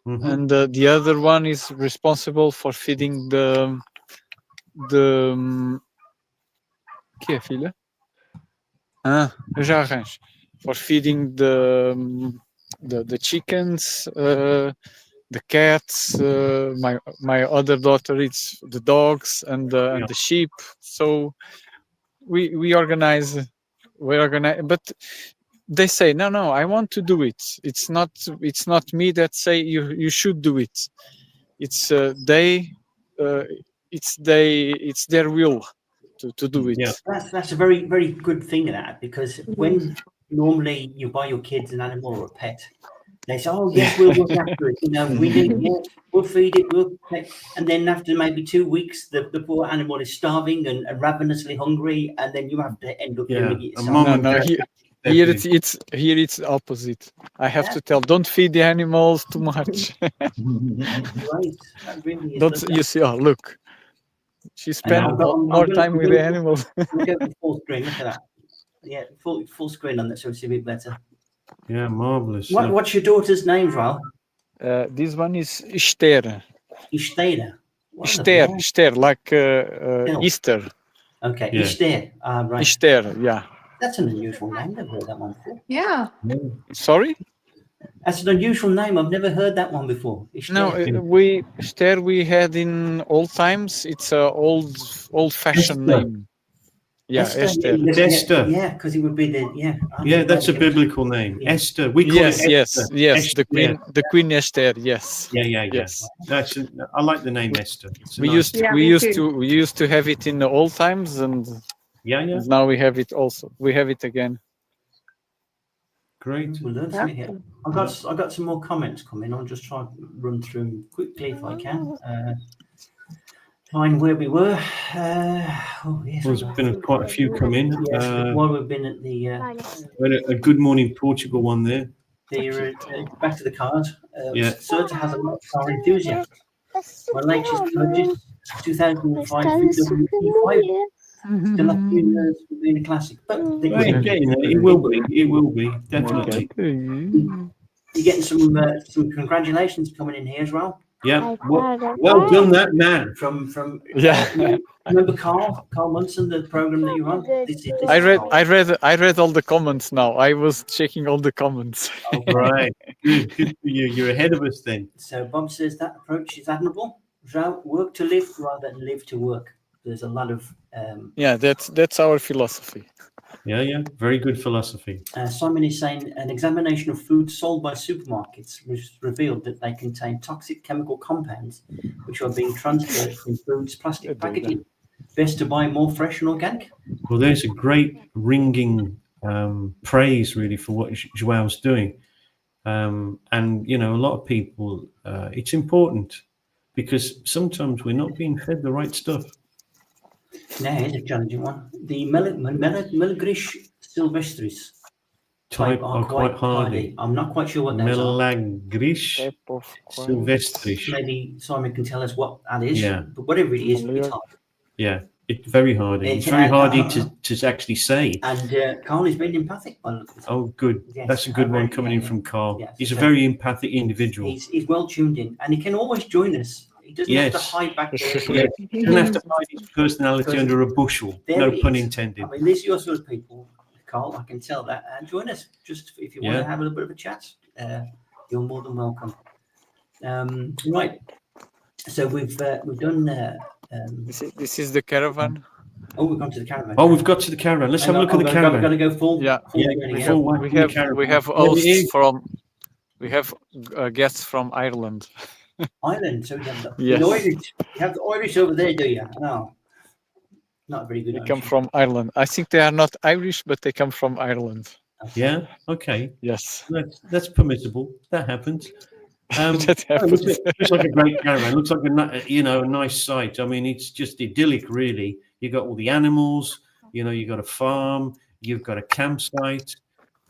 Mm-hmm. And the other one is responsible for feeding the que é, filha? Eu já arranjo. For feeding the chickens, the cats. My other daughter eats the dogs and the sheep. So we organize, but they say no, I want to do it. It's not me that say you should do it. It's it's their will to do it. Yeah. That's a very, very good thing of that, because when normally you buy your kids an animal or a pet, they say, "Oh yes, we'll look after it. You know, we'll feed it, and then after maybe 2 weeks, the poor animal is starving and ravenously hungry, and then you have to end up doing it yourself. No. Here it's opposite. I have to tell, don't feed the animals too much. Right, that really is. Don't you see? Oh, look, she spent more time with the animals. We'll go to full screen. Look at that. Yeah, full screen on that, so it's a bit better. Yeah, marvelous. What's your daughter's name, Val? This one is Esther. Esther. Esther, like Easter. Okay, Yeah. Esther. Right. Esther, yeah. That's an unusual name. Never heard that one before. Yeah. Sorry? That's an unusual name. I've never heard that one before. Esther. No, Esther we had in old times. It's a old-fashioned name. Yeah, Esther. Esther. Yeah, because it would be Yeah, that's a biblical name. Yeah. Esther. We call it Esther. Yes. Esther. The Queen Esther. Yes. Yeah. Yes. I like the name Esther. We used to have it in the old times, and now we have it also. We have it again. Great. We'll learn from here. I've got some more comments coming. I'll just try to run through them quickly if I can. Find where we were. Yes, There's been quite a few come in. Yes, while we've been at the we had a Good Morning Portugal one there. back to the cars. Yeah. Serta has a lot of car enthusiasts. My latest purchase, 2005 VW P5. Still have 2 years for being a classic, but It will be definitely. You're getting some congratulations coming in here as well. Yeah, well done, that man. From Yeah. remember Carl Munson, the program that you're on. I read all the comments now. I was checking all the comments. Oh, right, good for you. You're ahead of us then. So Bob says that approach is admirable. Work to live rather than live to work. There's a lot of yeah, that's our philosophy. Yeah, very good philosophy. Simon is saying an examination of foods sold by supermarkets revealed that they contain toxic chemical compounds which are being transferred from foods plastic packaging. best to buy more fresh and organic. Well, there's a great ringing praise really for what Joao's doing. And, you know, a lot of people, it's important because sometimes we're not being fed the right stuff. Now, here's a challenging one. The Melagrish sylvestris Type are quite hardy. I'm not quite sure what those are. Melagrish Type of quiet. sylvestris. Maybe Simon can tell us what that is. Yeah. But whatever it is, it's hard. Yeah, it's very hardy. It's very hardy to actually say. And Carl is very empathic. Oh, good. Yes, That's a good one coming in yeah. from Carl. Yes, He's a so very empathic individual. He's well tuned in, and he can always join us. He doesn't have to Yes. hide back there. Yeah, he doesn't have to hide his personality under a bushel. There No it pun is. intended. I mean, these are your sort of people, Carl. I can tell that. And join us just if you want Yeah. to have a little bit of a chat. You're more than welcome. Right. So we've done. This is the caravan. Oh, we've gone to the caravan. Oh, we've got to the caravan. Let's have a look at the We've caravan. got to go full. Yeah. full Yeah, running we out. full whack We on the have caravan. hosts from. We have guests from Ireland. Ireland. So we have the Yes. Irish. You have the Irish over there, do you? No. Not very good. They come Irish. from Ireland. I think they are not Irish, but they come from Ireland. Yeah, okay. Yes, That's permissible. That happens. that Oh, happens. looks like a great caravan. Looks like a nice sight. I mean, it's just idyllic, really. You got all the animals. You know, you got a farm. You've got a campsite.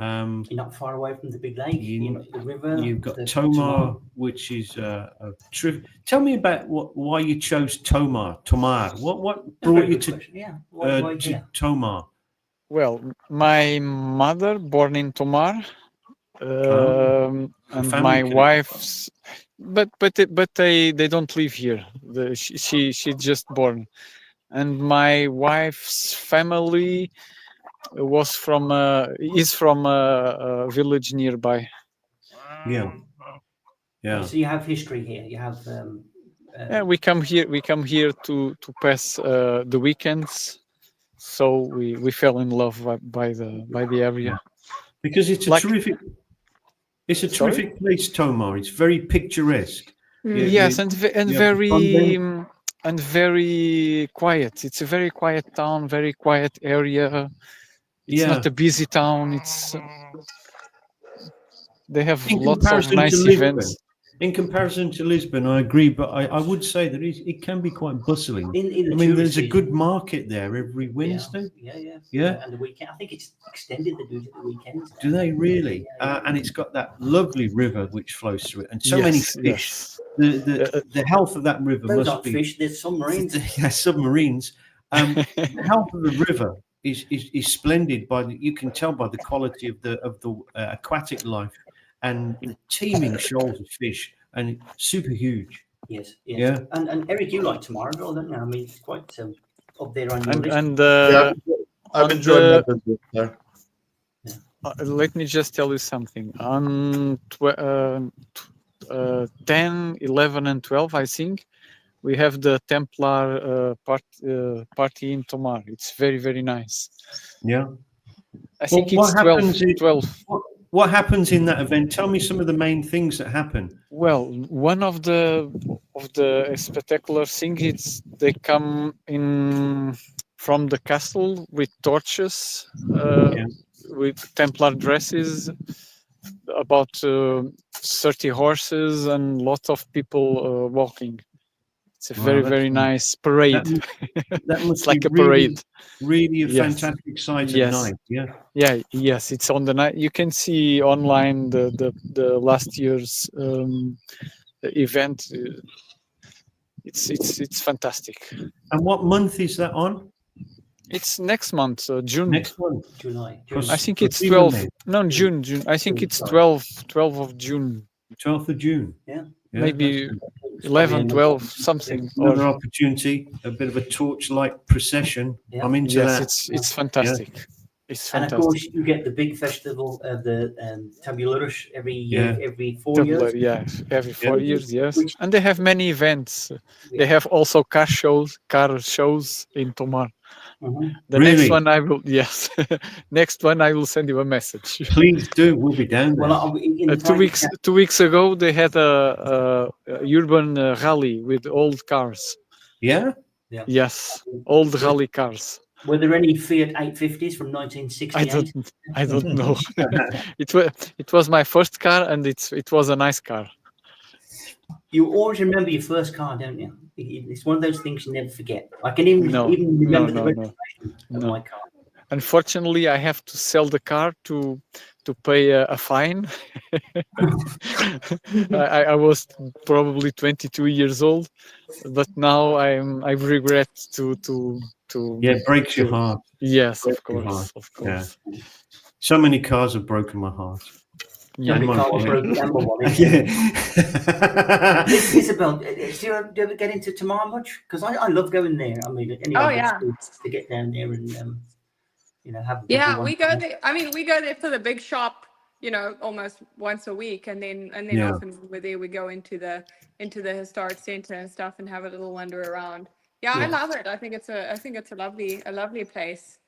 You're not far away from the big lake. The river. You've got the Tomar, which is Tell me about why you chose Tomar. What brought you to Yeah. Why to here? Tomar? Well, my mother born in Tomar, and family my connection. wife's, but they don't live here. She just born, and my wife's family is from a village nearby. Yeah. Yeah. So you have history here. You have. Yeah, we come here to pass the weekends. So we fell in love by the area. Because it's a Like- terrific Sorry? terrific place, Tomar. It's very picturesque. Yeah, Yes, you- and you have very fun and very quiet. It's a very quiet town, very quiet area. It's not a busy town. It's they have In lots of comparison nice to Lisbon. events. In comparison to Lisbon, I agree, but I would say that it can be quite bustling. in the I mean, there's tourist a season. good market there every Wednesday. Yeah. And the weekend. I think it's extended. They do it at the weekends. Do they really? Yeah. And it's got that lovely river which flows through it, and so many Yes, fish. yes. The health of that river Those must aren't be fish. They're submarines. yeah, submarines. The health of the river is splendid. You can tell by the quality of the aquatic life and the teeming shoals of fish, and super huge. Yes. Yeah. And Eric, you like Tomorrow as well, don't you? I mean, it's quite up there on your list. And Yeah, I've on enjoyed the- my visit there. let me just tell you something. On 10, 11, and 12, I think we have the Templar party in Tomar. It's very, very nice. Yeah. I think what it's 12. happens in- 12. What happens in that event? Tell me some of the main things that happen. Well, one of the spectacular thing is they come in from the castle with torches, with Templar dresses, about 30 horses and lots of people walking. It's a Wow, very, that's very nice. nice parade. That must It's like be a parade. Really a Yes. fantastic sight at Yes. night. Yeah. Yeah, yes, it's on the night. You can see online the last year's event. It's fantastic. And what month is that on? It's next month, June. Next one. July. I think for it's female 12. men. No, June. I think June, it's sorry. 12 of June. 12th of June. Yeah. Maybe that's 11, 12, something. another Or, opportunity, a bit of a torchlight procession. Yeah. I'm into yes, that. it's fantastic. It's And of fantastic. course, you get the big festival of the Tabularis every Yeah. every 4 Tabler, years. yeah, every 4 Yeah. years, yes. Which- And they have many events. Yeah. They have also car shows in Tomar. Mhm. The Really? next one I will, yes. Next one I will send you a message. Please do. We'll be down there. Well, in the 2 private weeks chat- 2 weeks ago they had a urban rally with old cars. Yeah. Yes, old rally cars. Were there any Fiat 850s from 1968? I don't know. It was my first car, and it was a nice car. You always remember your first car, don't you? It's one of those things you never forget. I can even No, remember no, the no, registration of no. my car. Unfortunately, I have to sell the car to pay a fine. I was probably 22 years old, but now I regret to Yeah, it breaks your heart. Yes, Breaks of your course, heart. of course. So many cars have broken my heart. Yeah. Every my car wife. broke number one. Isn't it? Yeah. Isabel, do you ever get into Tamar much? Because I love going there. I mean, anyone Oh, gets yeah. to get down there and have a Yeah, one. we go there. I mean, we go there for the big shop, almost once a week, and then Yeah. often we're there. We go into the historic center and stuff, and have a little wander around. Yeah, I Yeah. love it. I think it's a lovely place.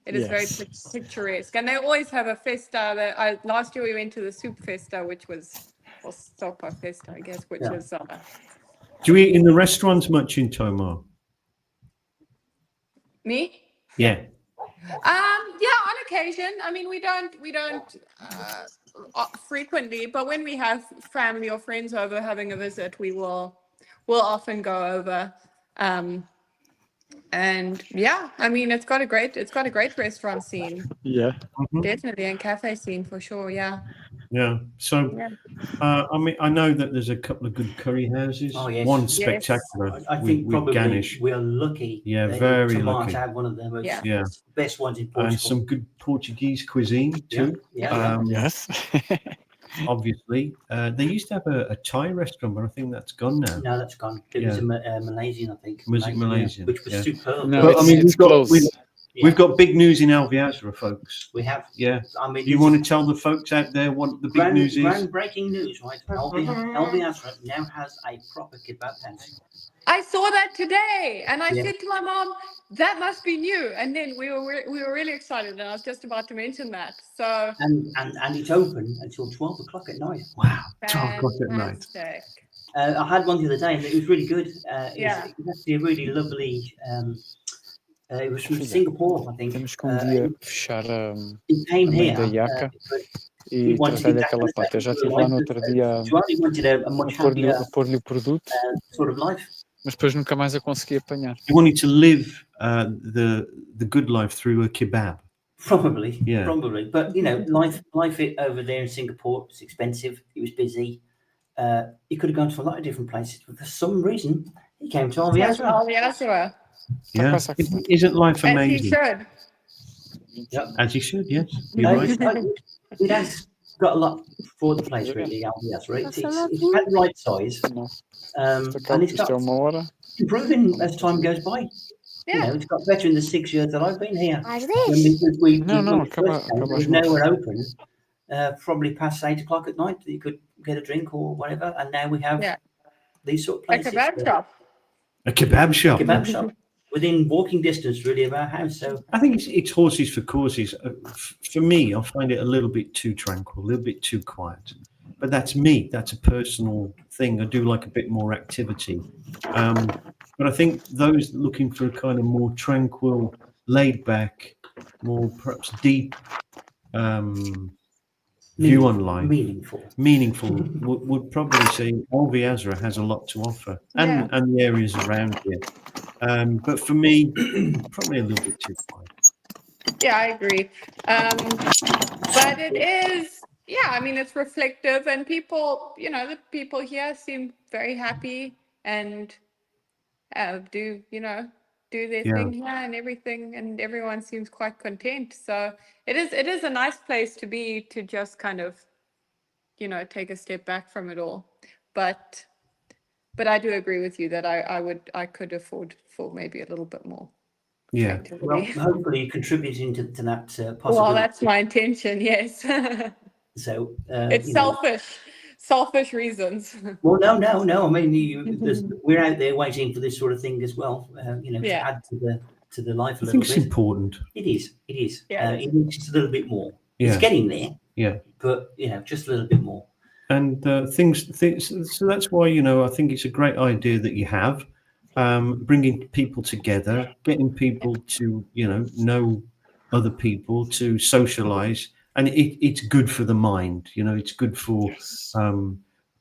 It is very Yes. picturesque, and they always have a festa. Last year we went to the soup festa, which was sopa festa, I guess, which Yeah. is Do you eat in the restaurants much in Tomar? me. Yeah. Yeah, on occasion. I mean, we don't frequently, but when we have family or friends over having a visit, we'll often go over. And yeah, I mean, it's got a great restaurant scene, Yeah. definitely, and cafe scene for sure. Yeah. Yeah. So, Yeah. I mean, I know that there's a couple of good curry houses. Oh, yes. One Yes. spectacular. I think with probably Ganesh. we're lucky. Yeah, that very Tamar lucky. to have one of the most Yeah. best ones in Portugal. And some good Portuguese cuisine too. Yeah. Yes. Obviously, they used to have a Thai restaurant, but I think that's gone now. No, that's gone. It was a Malaysian, I think. Was it Malaysian? Which was Yeah. superb. No, But, I mean, it's close. we've got big news in Alviazra, folks. We have. Yeah. I mean, You want to tell the folks out there what the big news is? groundbreaking news, right? Alviazra now has a proper kebab house. I saw that today, and I Yeah. said to my mom, "That must be new." And then we were really excited, and I was just about to mention that. So And it's open until 12 o'clock at night. Wow, 12 o'clock at night. fantastic. I had one the other day, and it was really good. Yeah. It was actually a really lovely. It was from Singapore, I think. Temos que dia fechar He came também here. da Iaca he e wanted trazer-lhe exactly aquela the pata. Eu já same estive lá no outro dia Johnny wanted a much a pôr-lhe happier o produto, sort of life. mas depois nunca mais a consegui apanhar. You wanted to live the good life through a kebab. Probably, Yeah. probably. But life over there in Singapore was expensive. He was busy. He could have gone to a lot of different places, but for some reason he came to Alviazra. Alviazra. Yeah. quase aqui. Isn't life As he amazing? should. As you should, yes. You're right. It has got a lot for the place, really. Alviazra. It's had the right size, Não. and it's Isto é got uma hora. improving as time goes by. Yeah. It's got better in the 6 years that I've been here. No, when we acaba first came, as it was nove. nowhere open, probably past 8 o'clock at night that you could get a drink or whatever. And now we have Yeah. these sort of A places. kebab shop. A kebab shop. Kebab shop within walking distance, really, of our house. So I think it's horses for courses. For me, I find it a little bit too tranquil, a little bit too quiet. But that's me. That's a personal thing. I do like a bit more activity. But I think those looking for a kind of more tranquil, laid back, more perhaps deep view on life, meaningful would probably say Alviazra has a lot to offer, and the areas around here. But for me, probably a little bit too quiet. Yeah, I agree. But it is, I mean, it's reflective, and people, the people here seem very happy and do their thing here and everything, and everyone seems quite content. So it is a nice place to be, to just kind of, take a step back from it all. But I do agree with you that I could afford for maybe a little bit more. Yeah. Well, hopefully contributing to that possibility. Well, that's my intention, yes. So it's selfish reasons. Well, no. I mean, we're out there waiting for this sort of thing as well. To add to the life a little bit. I think it's important. It is. Yeah, it needs just a little bit more. Yeah. It's getting there. Yeah. But just a little bit more. And things. So that's why I think it's a great idea that you have. bringing people together, getting people to know other people, to socialize, and it's good for the mind. It's good for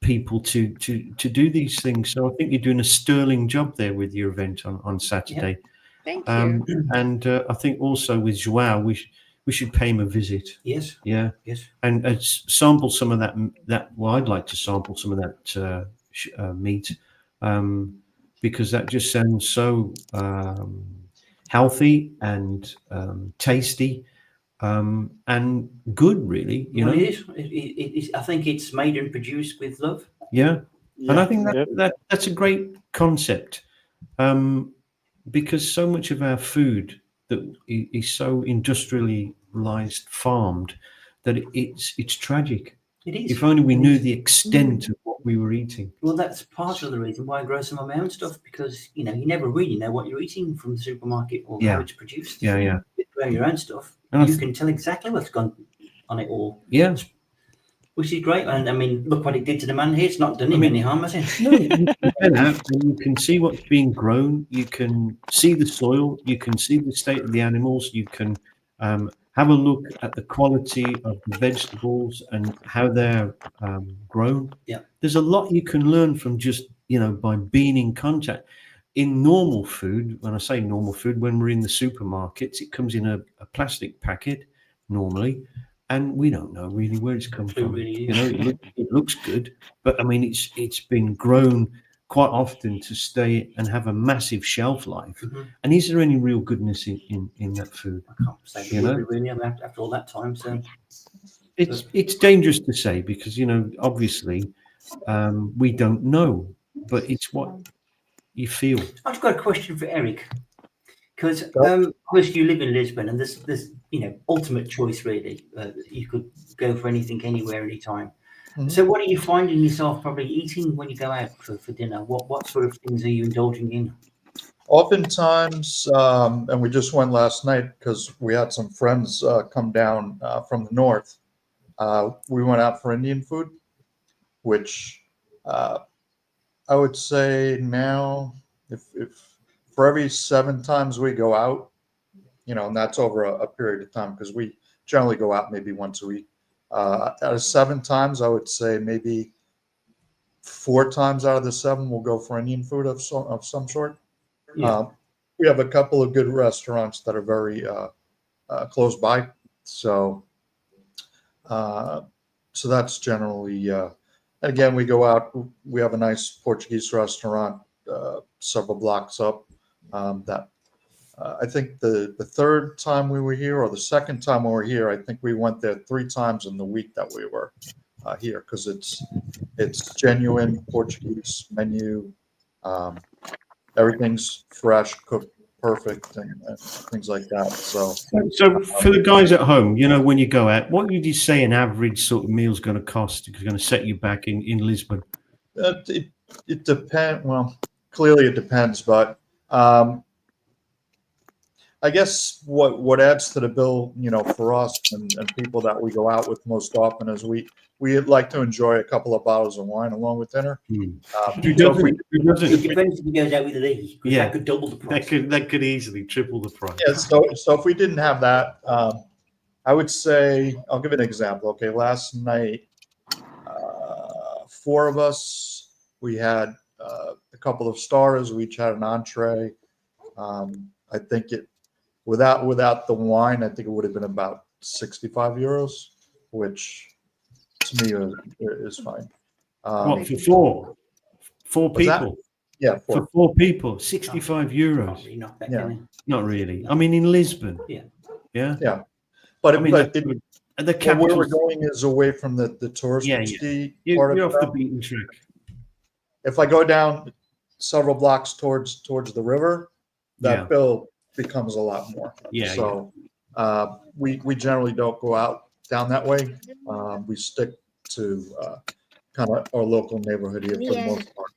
people to do these things. So I think you're doing a sterling job there with your event on Saturday. Thank you. And I think also with Joao, we should pay him a visit. Yes. Yeah. Yes. And sample some of that. Well, I'd like to sample some of that meat, because that just sounds so healthy and tasty, and good, really. Well, it is. It is. I think it's made and produced with love. Yeah. And I think Yeah. that's a great concept, because so much of our food that is so industrialized, farmed, that it's tragic. It is. If only we knew the extent of what we were eating. Well, that's part of the reason why I grow some of my own stuff, because you never really know what you're eating from the supermarket or how it's produced. Yeah, yeah. If you grow your own stuff, And you can tell exactly what's gone on it all. Yeah. Which is great. And I mean, look what it did to the man here. It's not done him any harm, has it? No, you can see what's being grown. You can see the soil. You can see the state of the animals. You can have a look at the quality of the vegetables and how they're grown. Yeah. There's a lot you can learn from just, by being in contact. In normal food, when I say normal food, when we're in the supermarkets, it comes in a plastic packet normally, and we don't know really where it's come from. Really It looks good, but I mean, it's been grown quite often to stay and have a massive shelf life. Mm-hmm. And is there any real goodness in that food? I can't say really after all that time. So it's dangerous to say, because obviously we don't know, but it's what you feel. I've got a question for Eric, because of course you live in Lisbon, and this ultimate choice really. You could go for anything, anywhere, anytime. Mm-hmm. So what are you finding yourself probably eating when you go out for dinner? What sort of things are you indulging in? Oftentimes, and we just went last night because we had some friends come down from the north. We went out for Indian food, which I would say now, if for every 7 times we go out, and that's over a period of time, because we generally go out maybe once a week. Out of 7 times, I would say maybe 4 times out of the 7 we'll go for Indian food of some sort. Yeah. We have a couple of good restaurants that are very close by, so that's generally. Again, we go out. We have a nice Portuguese restaurant several blocks up. That I think the 3rd time we were here, or the 2nd time we were here, I think we went there 3 times in the week that we were here, because it's genuine Portuguese menu. Everything's fresh, cooked perfect, and things like that. So for the guys at home, when you go out, what would you say an average sort of meal's going to cost? It's going to set you back in Lisbon. It depends. Well, clearly it depends, but I guess what adds to the bill, for us and people that we go out with most often, is we like to enjoy a couple of bottles of wine along with dinner. It depends if he goes out with Lee. Yeah, that could double the price. That could easily triple the price. Yeah. So if we didn't have that, I would say, I'll give an example. Okay, last night, 4 of us, we had a couple of stars. We each had an entree. I think without the wine, I think it would have been about 65 euros, which to me is fine. What, for 4 people? Yeah, 4. For 4 people, 65 euros. Not really. I mean, in Lisbon. Yeah. But the capital, where we're going is away from the touristy part of you're off the beaten track. If I go down several blocks towards the river, that bill becomes a lot more. So we generally don't go out down that way. We stick to kind of our local neighborhood here for the most part.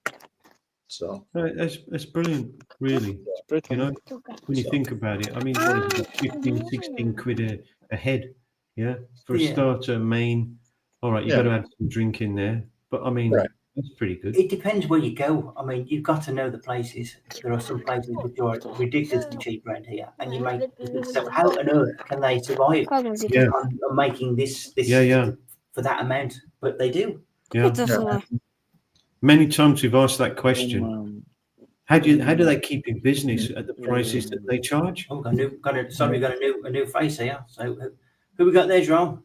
So that's brilliant, really. When you think about it, I mean, what is it, 15, 16 quid a head? Yeah, for a starter, main. All right, you got to add some drink in there, but I mean, That's pretty good. It depends where you go. I mean, you've got to know the places. There are some places which are ridiculously cheap around here, and you make. So how on earth can they survive Yeah. on making this Yeah. for that amount? But they do. Yeah. Many times we've asked that question. How do they keep in business at the prices that they charge? Oh, we got a new face here. So who we got there, Jerome?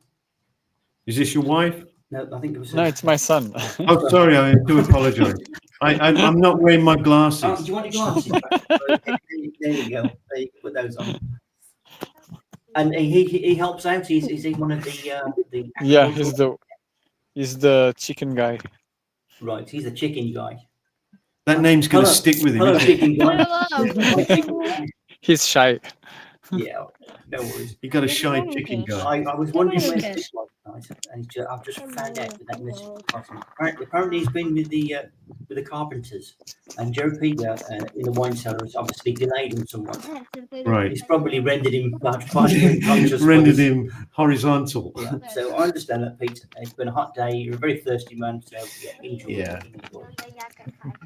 Is this your wife? No, I think it was. No, it's my son. Oh, sorry, I do apologise. I'm not wearing my Oh, do glasses. you want your glasses? There you go. There you put those on. And he helps out. Is he one of the? Yeah, he's the chicken guy. Right, he's the chicken guy. That name's going to Hello. stick with him. Hello, Isn't it? chicken guy. He's shy. Yeah, no worries. You got a shy chicken guy. I was wondering where this was tonight, and I've just found out that message was passing. Apparently he's been with the carpenters, and Joe Peter in the wine cellar has obviously delayed him somewhat. Right. He's probably rendered him partially unconscious. Rendered him horizontal. Yeah, so I understand that, Pete. It's been a hot day. You're a very thirsty man, so yeah, enjoy. Yeah. Enjoy.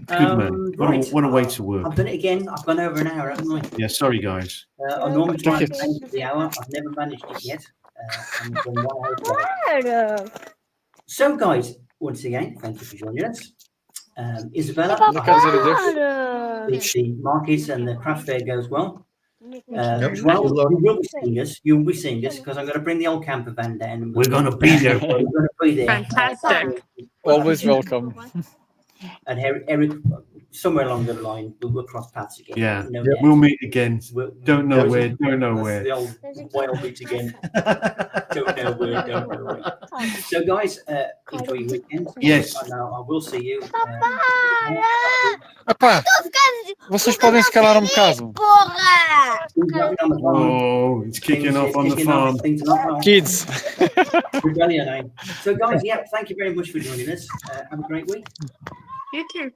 Good man. What a way to work. I've done it again. I've gone over an hour, haven't I? Yeah, sorry guys. I normally try and aim for the hour. I've never managed it yet. I'm done 1 hour. So, guys, once again, thank you for joining us. Isabella, the market and the craft fair goes well. Well, you'll be seeing us because I'm going to bring the old camper van down. And We're going to be there. We're going to be there. Fantastic. Always welcome. And Eric, somewhere along the line, we'll cross paths again. Yeah, No yeah, doubt. we'll meet again. Don't know That's where. Don't know that's where. The old whale meet again. Don't know where. Don't know where. So, guys, enjoy your weekend. Yes. I will see you. Epá, vocês podem se calar bocado. Oh, it's kicking off on the farm. Kids. Rebellion, eh? So, guys, yeah, thank you very much for joining us. Have a great week. You too.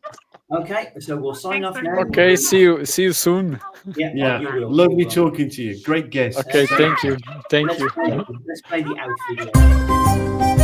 Okay, so we'll sign off now. Okay, see you soon. Yeah, Yeah, you will. lovely talking to you. Great guest. Okay, thank you. Thank you. Let's play the out video.